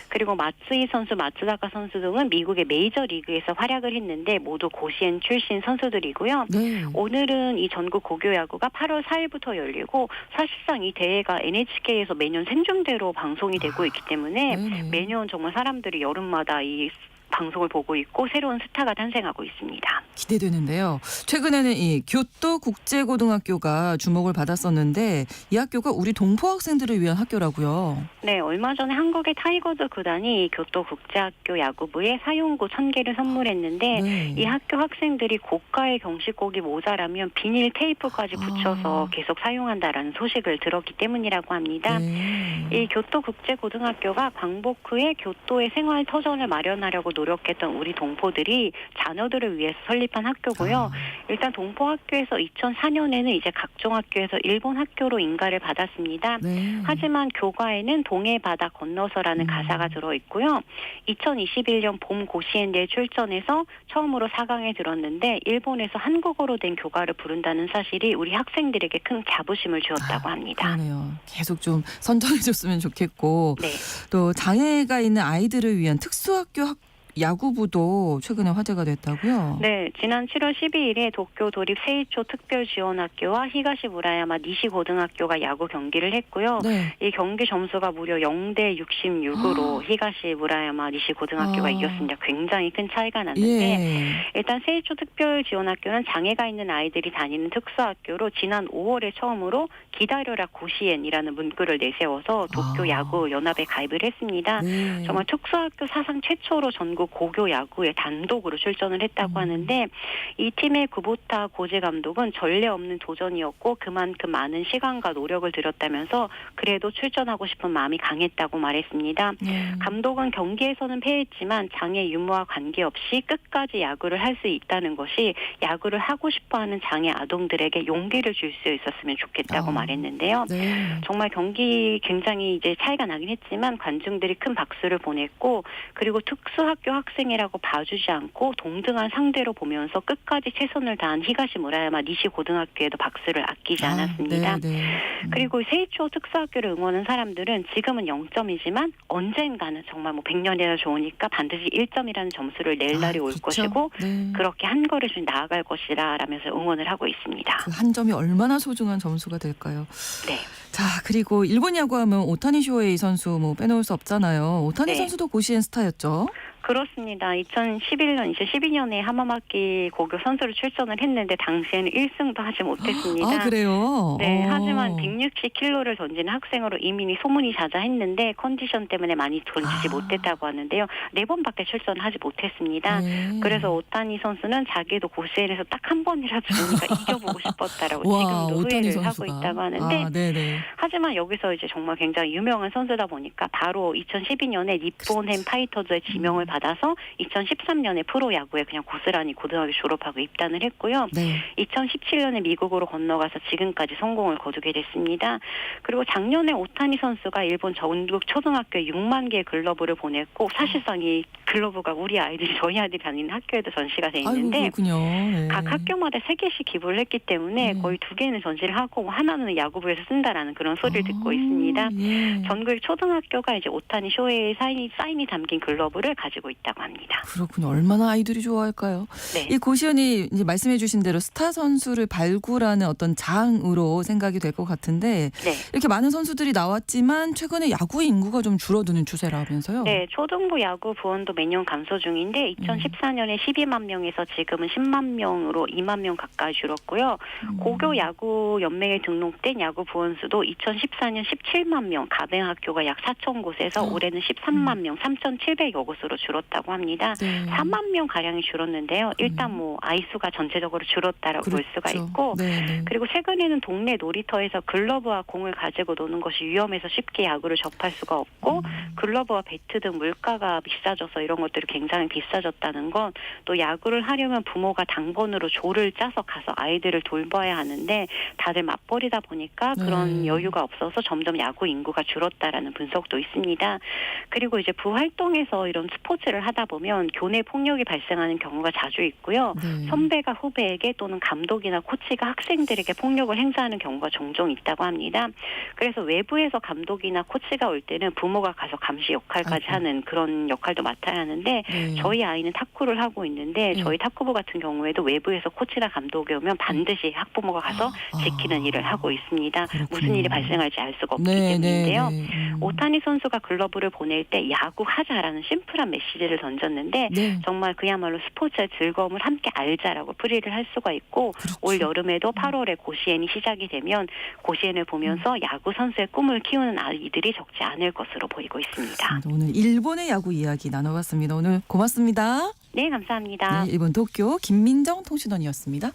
그리고 마츠이 선수, 마츠다카 선수 등은 미국의 메이저 리그에서 활약을 했는데 모두 고시엔 출신 선수들이고요. 네. 오늘은 이 전국 고교 야구가 8월 4일부터 열리고 사실상 이 대회가 NHK에서 매년 생중계로 방송이 되고 있기 때문에 네네. 매년 정말 사람들이 여름마다 이 방송을 보고 있고 새로운 스타가 탄생하고 있습니다. 기대되는데요. 최근에는 이 교토 국제고등학교가 주목을 받았었는데 이 학교가 우리 동포 학생들을 위한 학교라고요. 네, 얼마 전에 한국의 타이거즈 구단이 교토 국제학교 야구부에 사용구 1000개를 선물했는데 네. 이 학교 학생들이 고가의 경식고기 모자라면 비닐 테이프까지 붙여서 계속 사용한다라는 소식을 들었기 때문이라고 합니다. 네. 이 교토 국제고등학교가 광복 후에 교토의 생활 터전을 마련하려고 노력했던 우리 동포들이 자녀들을 위해서 설립한 학교고요. 일단 동포학교에서 2004년에는 이제 각종 학교에서 일본 학교로 인가를 받았습니다. 네. 하지만 교과에는 동해 바다 건너서라는 가사가 들어 있고요. 2021년 봄 고시엔대에 출전해서 처음으로 4강에 들었는데 일본에서 한국어로 된 교과를 부른다는 사실이 우리 학생들에게 큰 자부심을 주었다고 합니다. 그러네요. 계속 좀 선전해줬으면 좋겠고 네. 또 장애가 있는 아이들을 위한 특수학교 야구부도 최근에 화제가 됐다고요? 네, 지난 7월 12일에 도쿄 도립 세이초 특별지원학교와 히가시 무라야마 니시 고등학교가 야구 경기를 했고요. 네. 이 경기 점수가 무려 0대 66으로 히가시 무라야마 니시 고등학교가 이겼습니다. 굉장히 큰 차이가 났는데 예. 일단 세이초 특별지원학교는 장애가 있는 아이들이 다니는 특수학교로 지난 5월에 처음으로 기다려라 고시엔이라는 문구를 내세워서 도쿄 야구 연합에 가입을 했습니다. 네. 정말 특수학교 사상 최초로 전국 고교 야구에 단독으로 출전을 했다고 하는데 이 팀의 구보타 고재 감독은 전례 없는 도전이었고 그만큼 많은 시간과 노력을 들였다면서 그래도 출전하고 싶은 마음이 강했다고 말했습니다. 감독은 경기에서는 패했지만 장애 유무와 관계없이 끝까지 야구를 할 수 있다는 것이 야구를 하고 싶어하는 장애 아동들에게 용기를 줄 수 있었으면 좋겠다고 말했는데요. 네. 정말 경기 굉장히 이제 차이가 나긴 했지만 관중들이 큰 박수를 보냈고 그리고 특수학교 학생이라고 봐주지 않고 동등한 상대로 보면서 끝까지 최선을 다한 히가시 무라야마 니시 고등학교에도 박수를 아끼지 않았습니다. 네. 그리고 세이초 특수학교를 응원한 사람들은 지금은 0점이지만 언젠가는 정말 뭐 100년이나 좋으니까 반드시 1점이라는 점수를 낼 날이 올 그렇죠. 것이고 네. 그렇게 한 걸음씩 나아갈 것이라 라면서 응원을 하고 있습니다. 그 한 점이 얼마나 소중한 점수가 될까요? 네. 자, 그리고 일본 야구하면 오타니 쇼헤이 선수 뭐 빼놓을 수 없잖아요. 오타니 네. 선수도 고시엔 스타였죠. 그렇습니다. 2011년, 2012년에 하마마키 고교 선수로 출전을 했는데 당시에는 1승도 하지 못했습니다. 아, 그래요? 네, 하지만 160kg를 던지는 학생으로 이미 소문이 자자했는데 컨디션 때문에 많이 던지지 못했다고 하는데요. 4번밖에 출전을 하지 못했습니다. 네. 그래서 오타니 선수는 자기도 고시엔에서 딱 한 번이라도 보니까 이겨보고 싶었다라고 와, 지금도 오타니 후회를 하고 선수가. 있다고 하는데 네네. 하지만 여기서 이제 정말 굉장히 유명한 선수다 보니까 바로 2012년에 니폰햄 파이터즈의 지명을 받아서 2013년에 프로야구에 그냥 고스란히 고등학교 졸업하고 입단을 했고요. 네. 2017년에 미국으로 건너가서 지금까지 성공을 거두게 됐습니다. 그리고 작년에 오타니 선수가 일본 전국 초등학교에 6만 개의 글러브를 보냈고 사실상 이 글러브가 우리 아이들이 저희 아이들이 다니는 학교에도 전시가 돼 있는데 아이고, 그렇군요. 네. 각 학교마다 3개씩 기부를 했기 때문에 거의 2개는 전시를 하고 하나는 야구부에서 쓴다라는 그런 소리를 듣고 있습니다. 예. 전국 초등학교가 이제 오타니 쇼헤이의 사인이 담긴 글러브를 가지고 있다고 합니다. 그렇군요. 얼마나 아이들이 좋아할까요? 네. 이 고시원이 이제 말씀해주신 대로 스타 선수를 발굴하는 어떤 장으로 생각이 될 것 같은데 네. 이렇게 많은 선수들이 나왔지만 최근에 야구 인구가 좀 줄어드는 추세라면서요? 네, 초등부 야구 부원도 매년 감소 중인데 2014년에 12만 명에서 지금은 10만 명으로 2만 명 가까이 줄었고요. 고교 야구 연맹에 등록된 야구 부원 수도 2014년 17만 명, 가뱅학교가 약 4천 곳에서 올해는 13만 명, 3,700여 곳으로 줄었다고 합니다. 네. 3만 명 가량이 줄었는데요. 일단 뭐 아이 수가 전체적으로 줄었다라고 볼 수가 그렇죠. 있고 네. 그리고 최근에는 동네 놀이터에서 글러브와 공을 가지고 노는 것이 위험해서 쉽게 야구를 접할 수가 없고 글러브와 배트 등 물가가 비싸져서 이런 것들이 굉장히 비싸졌다는 건 또 야구를 하려면 부모가 당번으로 조를 짜서 가서 아이들을 돌봐야 하는데 다들 맞벌이다 보니까 그런 네. 여유가 없어서 점점 야구 인구가 줄었다라는 분석도 있습니다. 그리고 이제 부활동에서 이런 스포츠를 하다 보면 교내 폭력이 발생하는 경우가 자주 있고요. 네. 선배가 후배에게 또는 감독이나 코치가 학생들에게 폭력을 행사하는 경우가 종종 있다고 합니다. 그래서 외부에서 감독이나 코치가 올 때는 부모가 가서 감시 역할까지 아이고. 하는 그런 역할도 맡아야 하는데 네. 저희 아이는 탁구를 하고 있는데 저희 탁구부 같은 경우에도 외부에서 코치나 감독이 오면 반드시 학부모가 가서 지키는 일을 하고 있습니다. 그렇군요. 무슨 일이 발생할지 알 수가 없기 때문인데요. 네. 오타니 선수가 글러브를 보낼 때 야구하자라는 심플한 메시지 메시지를 던졌는데 네. 정말 그야말로 스포츠의 즐거움을 함께 알자라고 풀이를 할 수가 있고 그렇죠. 올 여름에도 8월에 고시엔이 시작이 되면 고시엔을 보면서 야구 선수의 꿈을 키우는 아이들이 적지 않을 것으로 보이고 있습니다. 오늘 일본의 야구 이야기 나눠봤습니다. 오늘 고맙습니다. 네, 감사합니다. 네, 일본 도쿄 김민정 통신원이었습니다.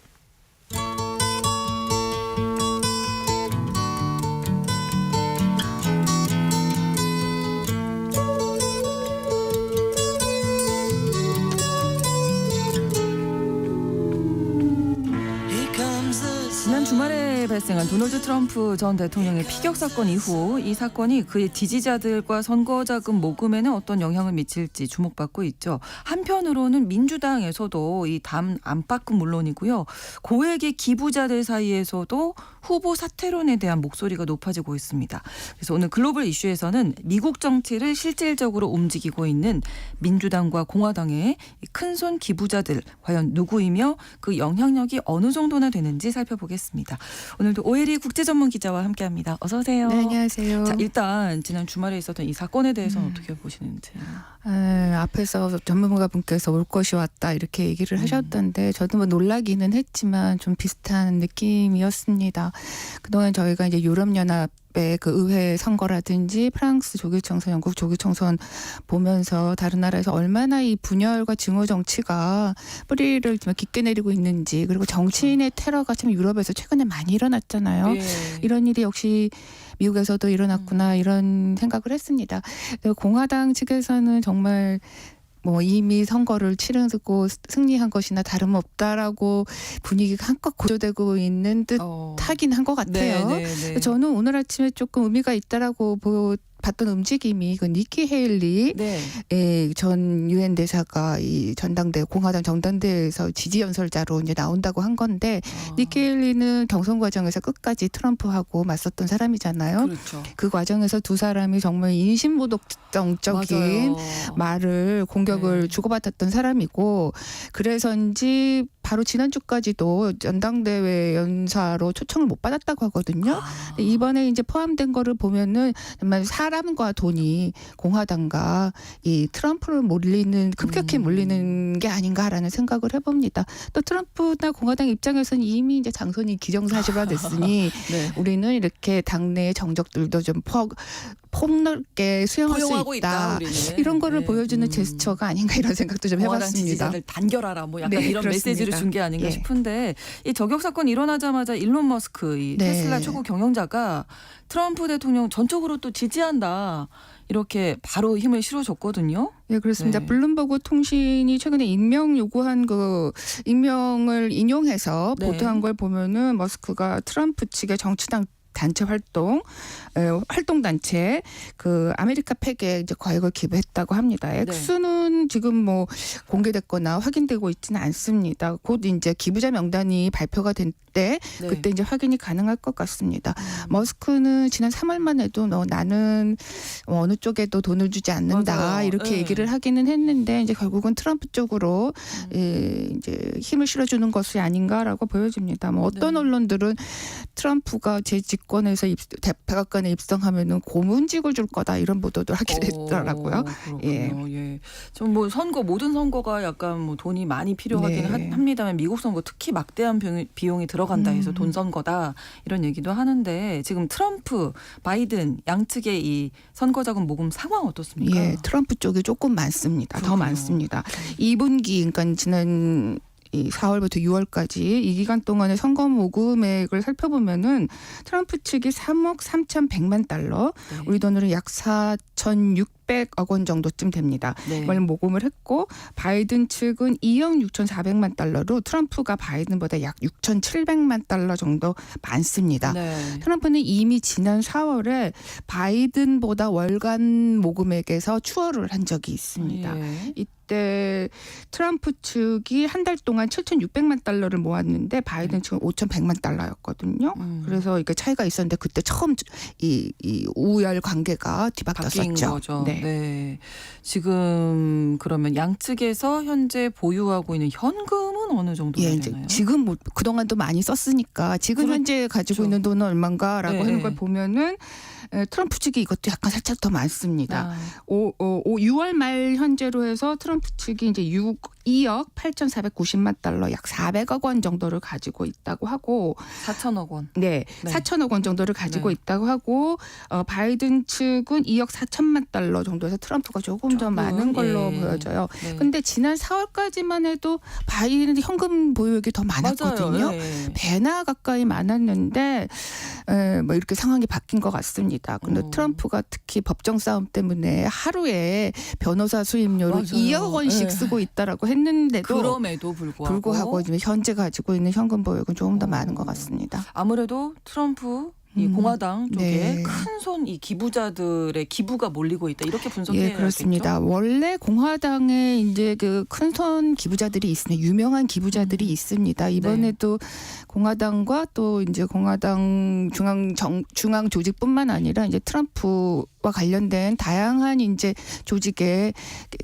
Here comes the 지난 주말에 발생한 도널드 트럼프 전 대통령의 피격 사건 이후 이 사건이 그의 지지자들과 선거자금 모금에는 어떤 영향을 미칠지 주목받고 있죠. 한편으로는 민주당에서도 이 담 안팎은 물론이고요. 고액의 기부자들 사이에서도 후보 사퇴론에 대한 목소리가 높아지고 있습니다. 그래서 오늘 글로벌 이슈에서는 미국 정치를 실질적으로 움직이고 있는 민주당과 공화당의 큰손 기부자들 과연 누구이며 그 영향력이 어느 정도나 되는지 살펴보겠습니다. 오늘도 오혜리 국제전문 기자와 함께합니다. 어서 오세요. 네, 안녕하세요. 자, 일단 지난 주말에 있었던 이 사건에 대해서는 어떻게 보시는지. 앞에서 전문가분께서 올 것이 왔다 이렇게 얘기를 하셨던데 저도 뭐 놀라기는 했지만 좀 비슷한 느낌이었습니다. 그동안 저희가 이제 유럽연합의 그 의회 선거라든지 프랑스 조기총선, 영국 조기총선 보면서 다른 나라에서 얼마나 이 분열과 증오 정치가 뿌리를 좀 깊게 내리고 있는지, 그리고 정치인의 테러가 참 유럽에서 최근에 많이 일어났잖아요. 이런 일이 역시 미국에서도 일어났구나 이런 생각을 했습니다. 공화당 측에서는 정말 뭐 이미 선거를 치르고 승리한 것이나 다름없다라고 분위기가 한껏 고조되고 있는 듯 하긴 한 것 같아요. 저는 오늘 아침에 조금 의미가 있다라고 봤던 움직임이 그 니키 헤일리 전 유엔 대사가 이 전당대 공화당 전당대회에서 지지 연설자로 이제 나온다고 한 건데 니키 헤일리는 경선 과정에서 끝까지 트럼프하고 맞섰던 사람이잖아요. 그렇죠. 그 과정에서 두 사람이 정말 인신모독적인 말을 공격을 주고받았던 사람이고 그래서인지 바로 지난주까지도 전당대회 연사로 초청을 못 받았다고 하거든요. 이번에 이제 포함된 거를 보면은 정말 사람과 돈이 공화당과 이 트럼프를 급격히 몰리는 게 아닌가라는 생각을 해봅니다. 또 트럼프나 공화당 입장에서는 이미 이제 당선이 기정사실화됐으니 우리는 이렇게 당내의 정적들도 좀 폭넓게 수용할 수 있다. 이런 거를 보여주는 제스처가 아닌가 이런 생각도 좀 해봤습니다. 지지자들 단결하라 뭐 약간 이런 메시지를 준 게 아닌가 싶은데 이 저격 사건 일어나자마자 일론 머스크 이 테슬라 최고 경영자가 트럼프 대통령 전적으로 또 지지한다. 이렇게 바로 힘을 실어줬거든요. 네, 그렇습니다. 블룸버그 통신이 최근에 익명 요구한 그 익명을 인용해서 보도한 걸 보면은 머스크가 트럼프 측의 정치당 단체 활동단체 그 아메리카 팩에 이제 거액을 기부했다고 합니다. 액수는 지금 뭐 공개됐거나 확인되고 있지는 않습니다. 곧 이제 기부자 명단이 발표가 된 때 그때 이제 확인이 가능할 것 같습니다. 머스크는 지난 3월만 해도 나는 어느 쪽에도 돈을 주지 않는다 이렇게 얘기를 하기는 했는데 이제 결국은 트럼프 쪽으로 이제 힘을 실어주는 것이 아닌가라고 보여집니다. 뭐 어떤 언론들은 트럼프가 제 집권에서 백악관에 입성하면은 고문직을 줄 거다 이런 보도도 하게 됐더라고요. 좀 뭐 모든 선거가 약간 뭐 돈이 많이 필요하긴 합니다만 미국 선거 특히 막대한 비용이 들어간다 해서 돈 선거다 이런 얘기도 하는데 지금 트럼프, 바이든 양측의 이 선거자금 모금 상황 어떻습니까? 예, 트럼프 쪽이 조금 많습니다. 더 많습니다. 2분기 그러니까 지난 4월부터 6월까지 이 기간 동안의 선거 모금액을 살펴보면은 트럼프 측이 3억 3,100만 달러, 우리 돈으로 약 4,600억 원 정도쯤 됩니다. 이걸 모금을 했고 바이든 측은 2억 6,400만 달러로 트럼프가 바이든보다 약 6,700만 달러 정도 많습니다. 트럼프는 이미 지난 4월에 바이든보다 월간 모금액에서 추월을 한 적이 있습니다. 이때 트럼프 측이 한 달 동안 7,600만 달러를 모았는데 바이든 측은 5,100만 달러였거든요. 그래서 이게 차이가 있었는데 그때 처음 이 우열 관계가 뒤바뀌었었죠. 거죠. 지금 그러면 양측에서 현재 보유하고 있는 현금은 어느 정도 되나요? 지금 뭐 그동안도 많이 썼으니까 지금 현재 가지고 있는 돈은 얼마인가라고 하는 걸 보면은 트럼프 측이 이것도 약간 살짝 더 많습니다. 아. 6월 말 현재로 해서 트럼프 측이 이제 2억 8,490만 달러 약 400억 원 정도를 가지고 있다고 하고 4천억 원. 네, 네. 4천억 원 정도를 가지고 네. 있다고 하고 바이든 측은 2억 4천만 달러 정도에서 트럼프가 조금 더 많은 걸로 예. 보여져요. 네. 근데 지난 4월까지만 해도 바이든은 현금 보유액이 더 많았거든요. 맞아요. 예. 배나 가까이 많았는데 뭐 이렇게 상황이 바뀐 것 같습니다. 근데 트럼프가 특히 법정 싸움 때문에 하루에 변호사 수임료를 맞아요. 2억 원씩 예. 쓰고 있다라고 했는데도 그럼에도 불구하고 지금 현재 가지고 있는 현금 보유액은 조금 더 많은 것 어. 같습니다. 아무래도 트럼프 이 공화당 쪽에 네. 큰 손 이 기부자들의 기부가 몰리고 있다 이렇게 분석해야겠죠. 예, 그렇습니다. 원래 공화당에 이제 그 큰손 기부자들이 있습니다. 유명한 기부자들이 있습니다. 이번에도 공화당과 또 이제 공화당 중앙 조직뿐만 아니라 이제 트럼프와 관련된 다양한 이제 조직에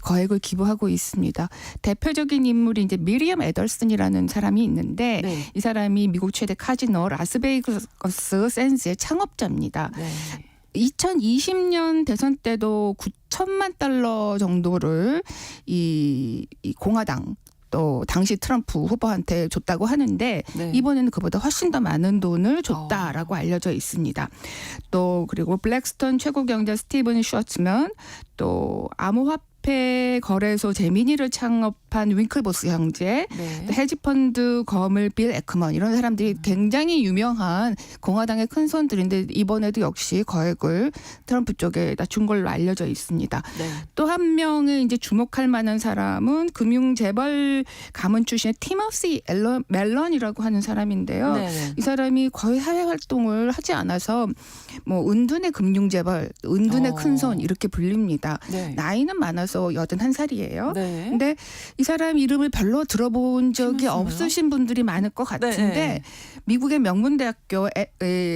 거액을 기부하고 있습니다. 대표적인 인물이 이제 미리엄 애덜슨이라는 사람이 있는데 네. 이 사람이 미국 최대 카지노 라스베이거스 샌즈의 창업자입니다. 네. 2020년 대선 때도 9천만 달러 정도를 이 공화당 또 당시 트럼프 후보한테 줬다고 하는데 네. 이번에는 그보다 훨씬 더 많은 돈을 줬다라고 알려져 있습니다. 또 그리고 블랙스톤 최고 경자 스티븐 슈워츠만 또 암호화폐 거래소 제미니를 창업한 윙클보스 형제, 네. 또 헤지펀드 거물 빌 에크먼 이런 사람들이 굉장히 유명한 공화당의 큰 손들인데 이번에도 역시 거액을 트럼프 쪽에다 준 걸로 알려져 있습니다. 네. 또 한 명의 이제 주목할 만한 사람은 금융재벌 가문 출신의 티머시 멜런이라고 하는 사람인데요. 네. 이 사람이 거의 사회 활동을 하지 않아서 뭐 은둔의 금융재벌, 은둔의 큰손 이렇게 불립니다. 네. 나이는 많아서 81살이에요. 네. 근데 이 사람 이름을 별로 들어본 적이 티머시 없으신 분들이 많을 것 같은데 네. 미국의 명문대학교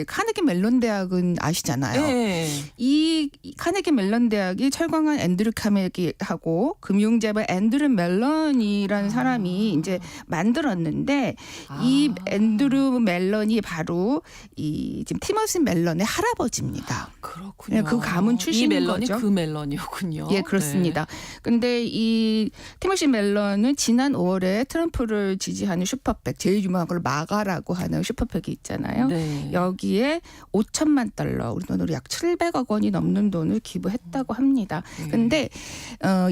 카네기 멜론 대학은 아시잖아요. 네. 이 카네기 멜론 대학이 철광한 앤드류 카네기하고 금융재벌 앤드류 멜런이라는 사람이 이제 만들었는데 이 앤드류 멜런이 바로 이 지금 티머시 멜런의 할아버지입니다. 그렇군요. 그 가문 출신인 이 멜런이 거죠. 그 멜런이었군요. 예, 그렇습니다. 근데 이 티머시 멜런은 지난 5월에 트럼프를 지지하는 슈퍼팩, 제일 유명한 걸 마가라고 하는 슈퍼팩이 있잖아요. 네. 여기에 5천만 달러, 우리 돈으로 약 700억 원이 넘는 돈을 기부했다고 합니다. 근데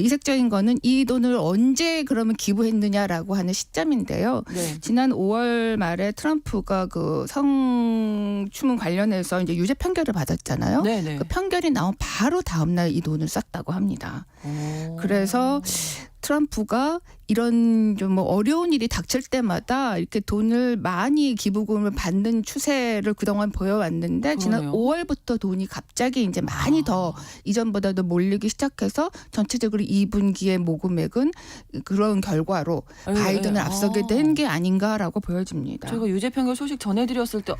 이색적인 거는 이 돈을 언제 그러면 기부했느냐라고 하는 시점인데요. 네. 지난 5월 말에 트럼프가 그 성추문 관련해서 이제 유죄 판결을 받았잖아요. 네네. 그 판결이 나온 바로 다음 날 이 돈을 썼다고 합니다. 그래서 트럼프가 이런 좀 뭐 어려운 일이 닥칠 때마다 이렇게 돈을 많이 기부금을 받는 추세를 그동안 보여왔는데 지난 그러네요. 5월부터 돈이 갑자기 이제 많이 더 이전보다도 몰리기 시작해서 전체적으로 2분기의 모금액은 그런 결과로 바이든을 앞서게 된 게 아닌가라고 보여집니다. 제가 유죄 판결 소식 전해드렸을 때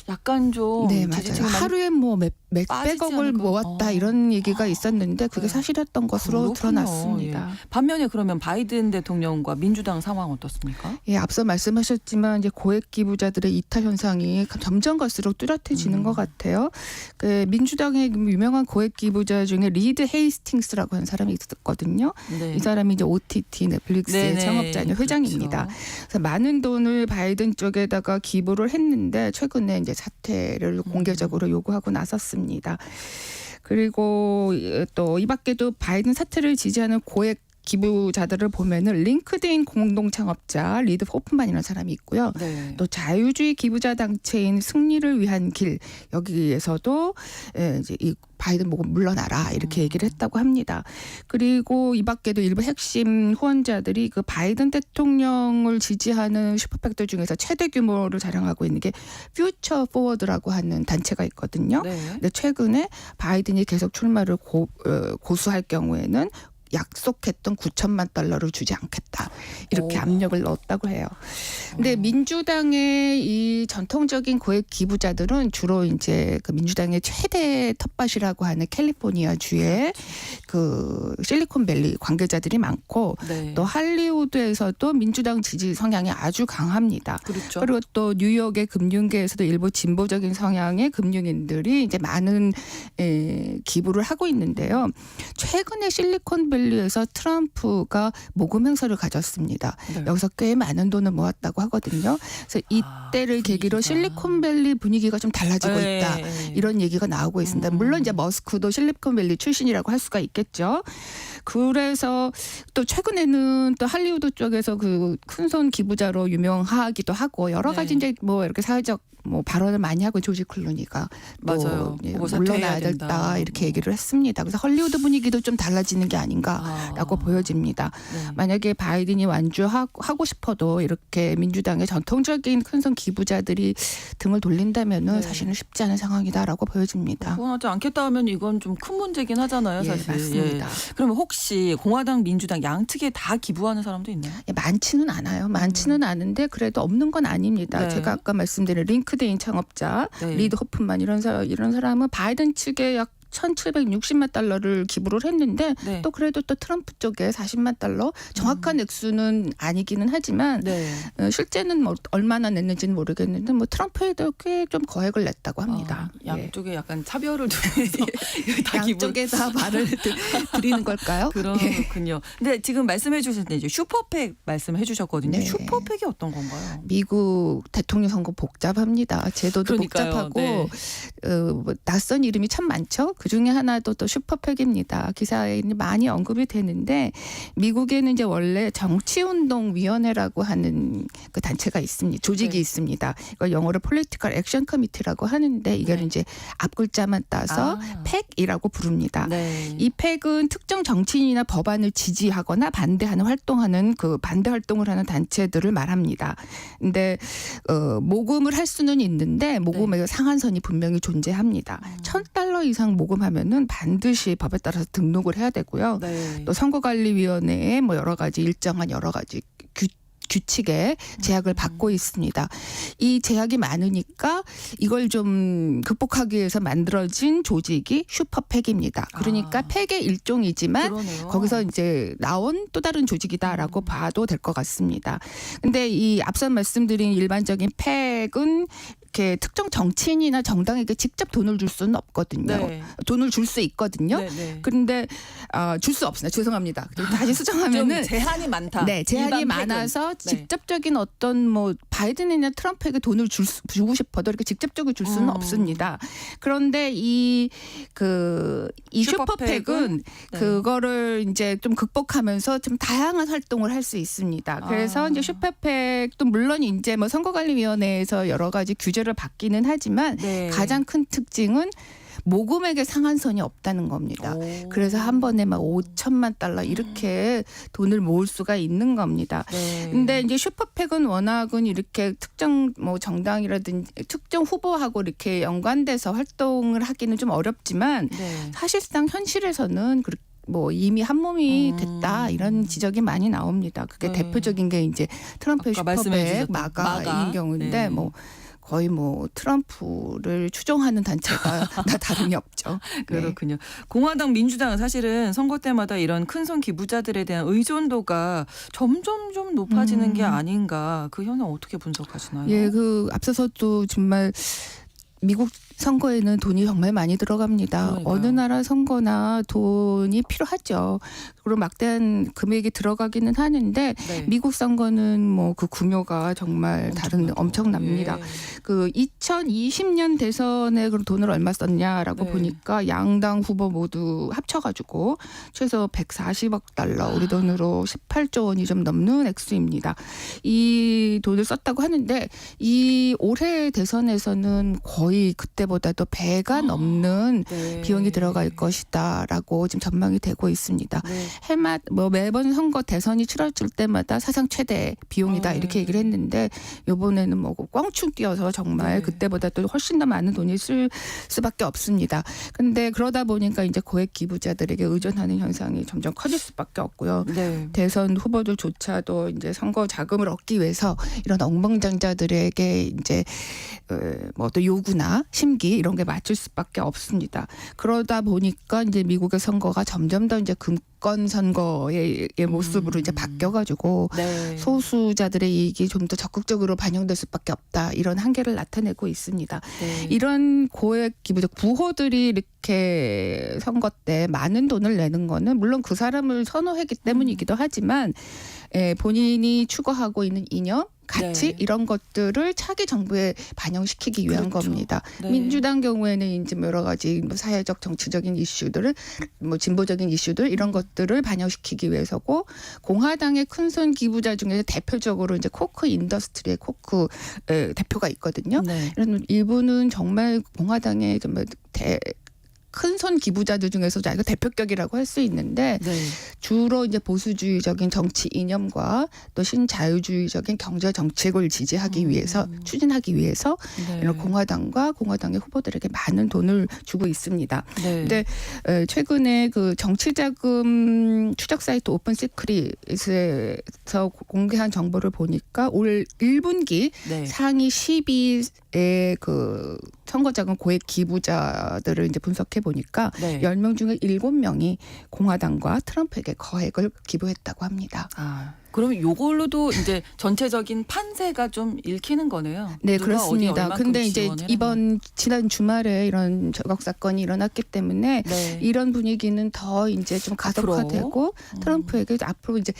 약간 좀 네, 맞아요. 지지층이 많이 하루에 뭐 몇백억을 않을까? 모았다 이런 얘기가 있었는데 그게 사실이었던 것으로 그렇군요. 드러났습니다. 예. 반면에 그러면 바이든 대통령과 민주당 상황 어떻습니까? 예, 앞서 말씀하셨지만 이제 고액 기부자들의 이탈 현상이 점점 갈수록 뚜렷해지는 것 같아요. 그 민주당의 유명한 고액 기부자 중에 리드 헤이스팅스라고 하는 사람이 있었거든요. 네. 이 사람이 이제 OTT 넷플릭스의 네네. 창업자인 회장입니다. 그렇죠. 그래서 많은 돈을 바이든 쪽에다가 기부를 했는데 최근에 이제 사퇴를 공개적으로 요구하고 나섰습니다. 그리고 또 이 밖에도 바이든 사퇴를 지지하는 고액 기부자들을 보면은 링크드인 공동 창업자 리드 호프만이라는 사람이 있고요. 네. 또 자유주의 기부자 단체인 승리를 위한 길 여기에서도 이제 이 바이든 보고 물러나라 이렇게 얘기를 했다고 합니다. 그리고 이 밖에도 일부 핵심 후원자들이 그 바이든 대통령을 지지하는 슈퍼팩들 중에서 최대 규모를 자랑하고 있는 게 퓨처 포워드라고 하는 단체가 있거든요. 네. 근데 최근에 바이든이 계속 출마를 고수할 경우에는 약속했던 9천만 달러를 주지 않겠다. 이렇게 오. 압력을 넣었다고 해요. 근데 민주당의 이 전통적인 고액 기부자들은 주로 이제 그 민주당의 최대 텃밭이라고 하는 캘리포니아 주의 그 실리콘밸리 관계자들이 많고 네. 또 할리우드에서도 민주당 지지 성향이 아주 강합니다. 그렇죠. 그리고 또 뉴욕의 금융계에서도 일부 진보적인 성향의 금융인들이 이제 많은 기부를 하고 있는데요. 최근에 실리콘밸리에서 트럼프가 모금 행사를 가졌습니다. 네. 여기서 꽤 많은 돈을 모았다고 하거든요. 그래서 이때를 계기로 실리콘밸리 분위기가 좀 달라지고 네. 있다. 이런 얘기가 나오고 있습니다. 물론 이제 머스크도 실리콘밸리 출신이라고 할 수가 있겠죠. 그래서 또 최근에는 또 할리우드 쪽에서 그 큰손 기부자로 유명하기도 하고 여러 가지 네. 이제 뭐 이렇게 사회적 뭐 발언을 많이 하고 조지 클루니가 맞아요. 또 그거 물러나야 사퇴해야 된다. 된다 이렇게 얘기를 했습니다. 그래서 헐리우드 분위기도 좀 달라지는 게 아닌가라고 보여집니다. 네. 만약에 바이든이 완주하고 싶어도 이렇게 민주당의 전통적인 큰손 기부자들이 등을 돌린다면은 네. 사실은 쉽지 않은 상황이다라고 보여집니다. 후원하지 않겠다 하면 이건 좀 큰 문제긴 하잖아요, 예, 사실. 맞습니다. 그러면 혹시 공화당, 민주당 양측에 다 기부하는 사람도 있나요? 많지는 않아요. 많지는 않은데 그래도 없는 건 아닙니다. 네. 제가 아까 말씀드린 링크드인 창업자 네. 리드 호프만 이런 사람은 바이든 측에 약 1,760만 달러를 기부를 했는데 네. 또 그래도 또 트럼프 쪽에 40만 달러 정확한 액수는 아니기는 하지만 네. 실제는 뭐 얼마나 냈는지는 모르겠는데 뭐 트럼프에도 꽤 좀 거액을 냈다고 합니다. 양쪽에 약간 차별을 두면서 다 기부 양쪽에 다 말을 드리는 걸까요? 그렇군요. 근데 지금 말씀해 주실 때 이제 슈퍼팩 말씀해 주셨거든요. 네. 슈퍼팩이 어떤 건가요? 미국 대통령 선거 복잡합니다. 제도도 그러니까요. 복잡하고 네. 뭐 낯선 이름이 참 많죠. 그중에 하나도 또 슈퍼팩입니다. 기사에 많이 언급이 되는데 미국에는 이제 원래 정치운동위원회라고 하는 그 단체가 있습니다. 조직이 네. 있습니다. 이걸 영어로 Political Action Committee라고 하는데 이거는 네. 이제 앞글자만 따서 팩이라고 부릅니다. 네. 이 팩은 특정 정치인이나 법안을 지지하거나 반대하는 활동하는 그 반대 활동을 하는 단체들을 말합니다. 근데 모금을 할 수는 있는데 모금의 상한선이 분명히 존재합니다. $1,000 이상 모금하면은 반드시 법에 따라서 등록을 해야 되고요. 네. 또 선거관리위원회에 뭐 여러 가지 일정한 여러 가지 규칙에 제약을 받고 있습니다. 이 제약이 많으니까 이걸 좀 극복하기 위해서 만들어진 조직이 슈퍼팩입니다. 그러니까 팩의 일종이지만 그러네요. 거기서 이제 나온 또 다른 조직이다라고 봐도 될 것 같습니다. 근데 이 앞서 말씀드린 일반적인 팩은 이렇게 특정 정치인이나 정당에게 직접 돈을 줄 수는 없거든요. 네. 돈을 줄 수 있거든요. 네, 네. 그런데 줄 수 없습니다. 죄송합니다. 다시 수정하면은 좀 제한이 많다. 네, 제한이 일반 팩은. 많아서 네. 직접적인 어떤 뭐 바이든이나 트럼프에게 돈을 주고 싶어도 이렇게 직접적으로 줄 수는 없습니다. 그런데 이 슈퍼팩은 네. 그거를 이제 좀 극복하면서 좀 다양한 활동을 할 수 있습니다. 그래서 이제 슈퍼팩도 물론 이제 뭐 선거관리위원회에서 여러 가지 규제를 받기는 하지만 네. 가장 큰 특징은 모금액의 상한선이 없다는 겁니다. 오. 그래서 한 번에 막 5천만 달러 이렇게 돈을 모을 수가 있는 겁니다. 네. 근데 이제 슈퍼팩은 워낙은 이렇게 특정 뭐 정당이라든지 특정 후보하고 이렇게 연관돼서 활동을 하기는 좀 어렵지만 네. 사실상 현실에서는 뭐 이미 한 몸이 됐다 이런 지적이 많이 나옵니다. 그게 네. 대표적인 게 이제 트럼프의 아까 말씀해 슈퍼팩 주셨던 마가인 경우인데 네. 뭐 거의 뭐 트럼프를 추종하는 단체가 다름이 없죠. 그렇군요. 공화당, 민주당은 사실은 선거 때마다 이런 큰손 기부자들에 대한 의존도가 점점 좀 높아지는 게 아닌가. 그 현상 어떻게 분석하시나요? 예, 그 앞서서도 정말 미국 선거에는 돈이 정말 많이 들어갑니다. 그러니까요. 어느 나라 선거나 돈이 필요하죠. 그리고 막대한 금액이 들어가기는 하는데 네. 미국 선거는 뭐 그 규모가 정말 엄청납니다. 예. 그 2020년 대선에 그럼 돈을 얼마 썼냐라고 네. 보니까 양당 후보 모두 합쳐가지고 최소 140억 달러 우리 돈으로 18조 원이 좀 넘는 액수입니다. 이 돈을 썼다고 하는데 이 올해 대선에서는 거의 그때 그때보다도 배가 넘는 네. 비용이 들어갈 것이다라고 지금 전망이 되고 있습니다. 네. 해마 뭐 매번 선거 대선이 치러질 때마다 사상 최대 비용이다 이렇게 얘기를 했는데 이번에는 뭐 꽝충 뛰어서 정말 네. 그때보다 또 훨씬 더 많은 돈이 쓸 수밖에 없습니다. 근데 그러다 보니까 이제 고액 기부자들에게 의존하는 현상이 점점 커질 수밖에 없고요. 네. 대선 후보들조차도 이제 선거 자금을 얻기 위해서 이런 엉망장자들에게 이제 뭐 또 요구나 심기 이런 게 맞출 수밖에 없습니다. 그러다 보니까 이제 미국의 선거가 점점 더 이제 금권 선거의 모습으로 이제 바뀌어가지고 네. 소수자들의 이익이 좀 더 적극적으로 반영될 수밖에 없다 이런 한계를 나타내고 있습니다. 네. 이런 고액 기부적 부호들이 이렇게 선거 때 많은 돈을 내는 거는 물론 그 사람을 선호했기 때문이기도 하지만 본인이 추구하고 있는 이념 가치 네. 이런 것들을 차기 정부에 반영시키기 위한 그렇죠. 겁니다. 네. 민주당 경우에는 이제 여러 가지 뭐 사회적 정치적인 이슈들을 뭐 진보적인 이슈들 이런 것들을 반영시키기 위해서고 공화당의 큰손 기부자 중에 대표적으로 이제 코크 인더스트리의 코크 대표가 있거든요. 네. 이분은 정말 공화당의 정말 큰손 기부자들 중에서도 아주 대표격이라고 할 수 있는데 네. 주로 이제 보수주의적인 정치 이념과 또 신자유주의적인 경제 정책을 지지하기 위해서 추진하기 위해서 네. 이런 공화당과 공화당의 후보들에게 많은 돈을 주고 있습니다. 네. 근데 최근에 그 정치자금 추적 사이트 오픈 시크릿에서 공개한 정보를 보니까 올 1분기 네. 상위 10위의 그 선거자금 고액 기부자들을 이제 분석해 보니까 네. 10명 중에 7명이 공화당과 트럼프에게 거액을 기부했다고 합니다. 아, 그러면 요걸로도 이제 전체적인 판세가 좀 읽히는 거네요. 네, 누가 어디 그렇습니다. 얼만큼 근데 이제 지원을 이번 지난 주말에 이런 저격 사건이 일어났기 때문에 네. 이런 분위기는 더 이제 좀 가속화되고 트럼프에게 앞으로 이제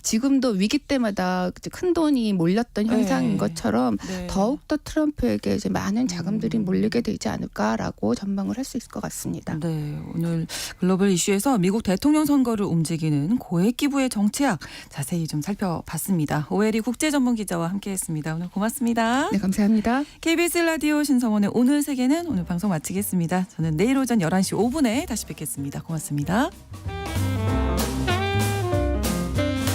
지금도 위기 때마다 큰 돈이 몰렸던 현상인 네. 것처럼 네. 더욱 더 트럼프에게 이제 많은 자금들이 몰리게 되지 않을까라고 전망을 할 수 있을 것 같습니다. 네, 오늘 글로벌 이슈에서 미국 대통령 선거를 움직이는 고액 기부의 정치학 자세히 좀 살펴봤습니다. 오혜리 국제전문기자와 함께했습니다. 오늘 고맙습니다. 네, 감사합니다. KBS 라디오 신성원의 오늘 세계는 오늘 방송 마치겠습니다. 저는 내일 오전 11시 5분에 다시 뵙겠습니다. 고맙습니다.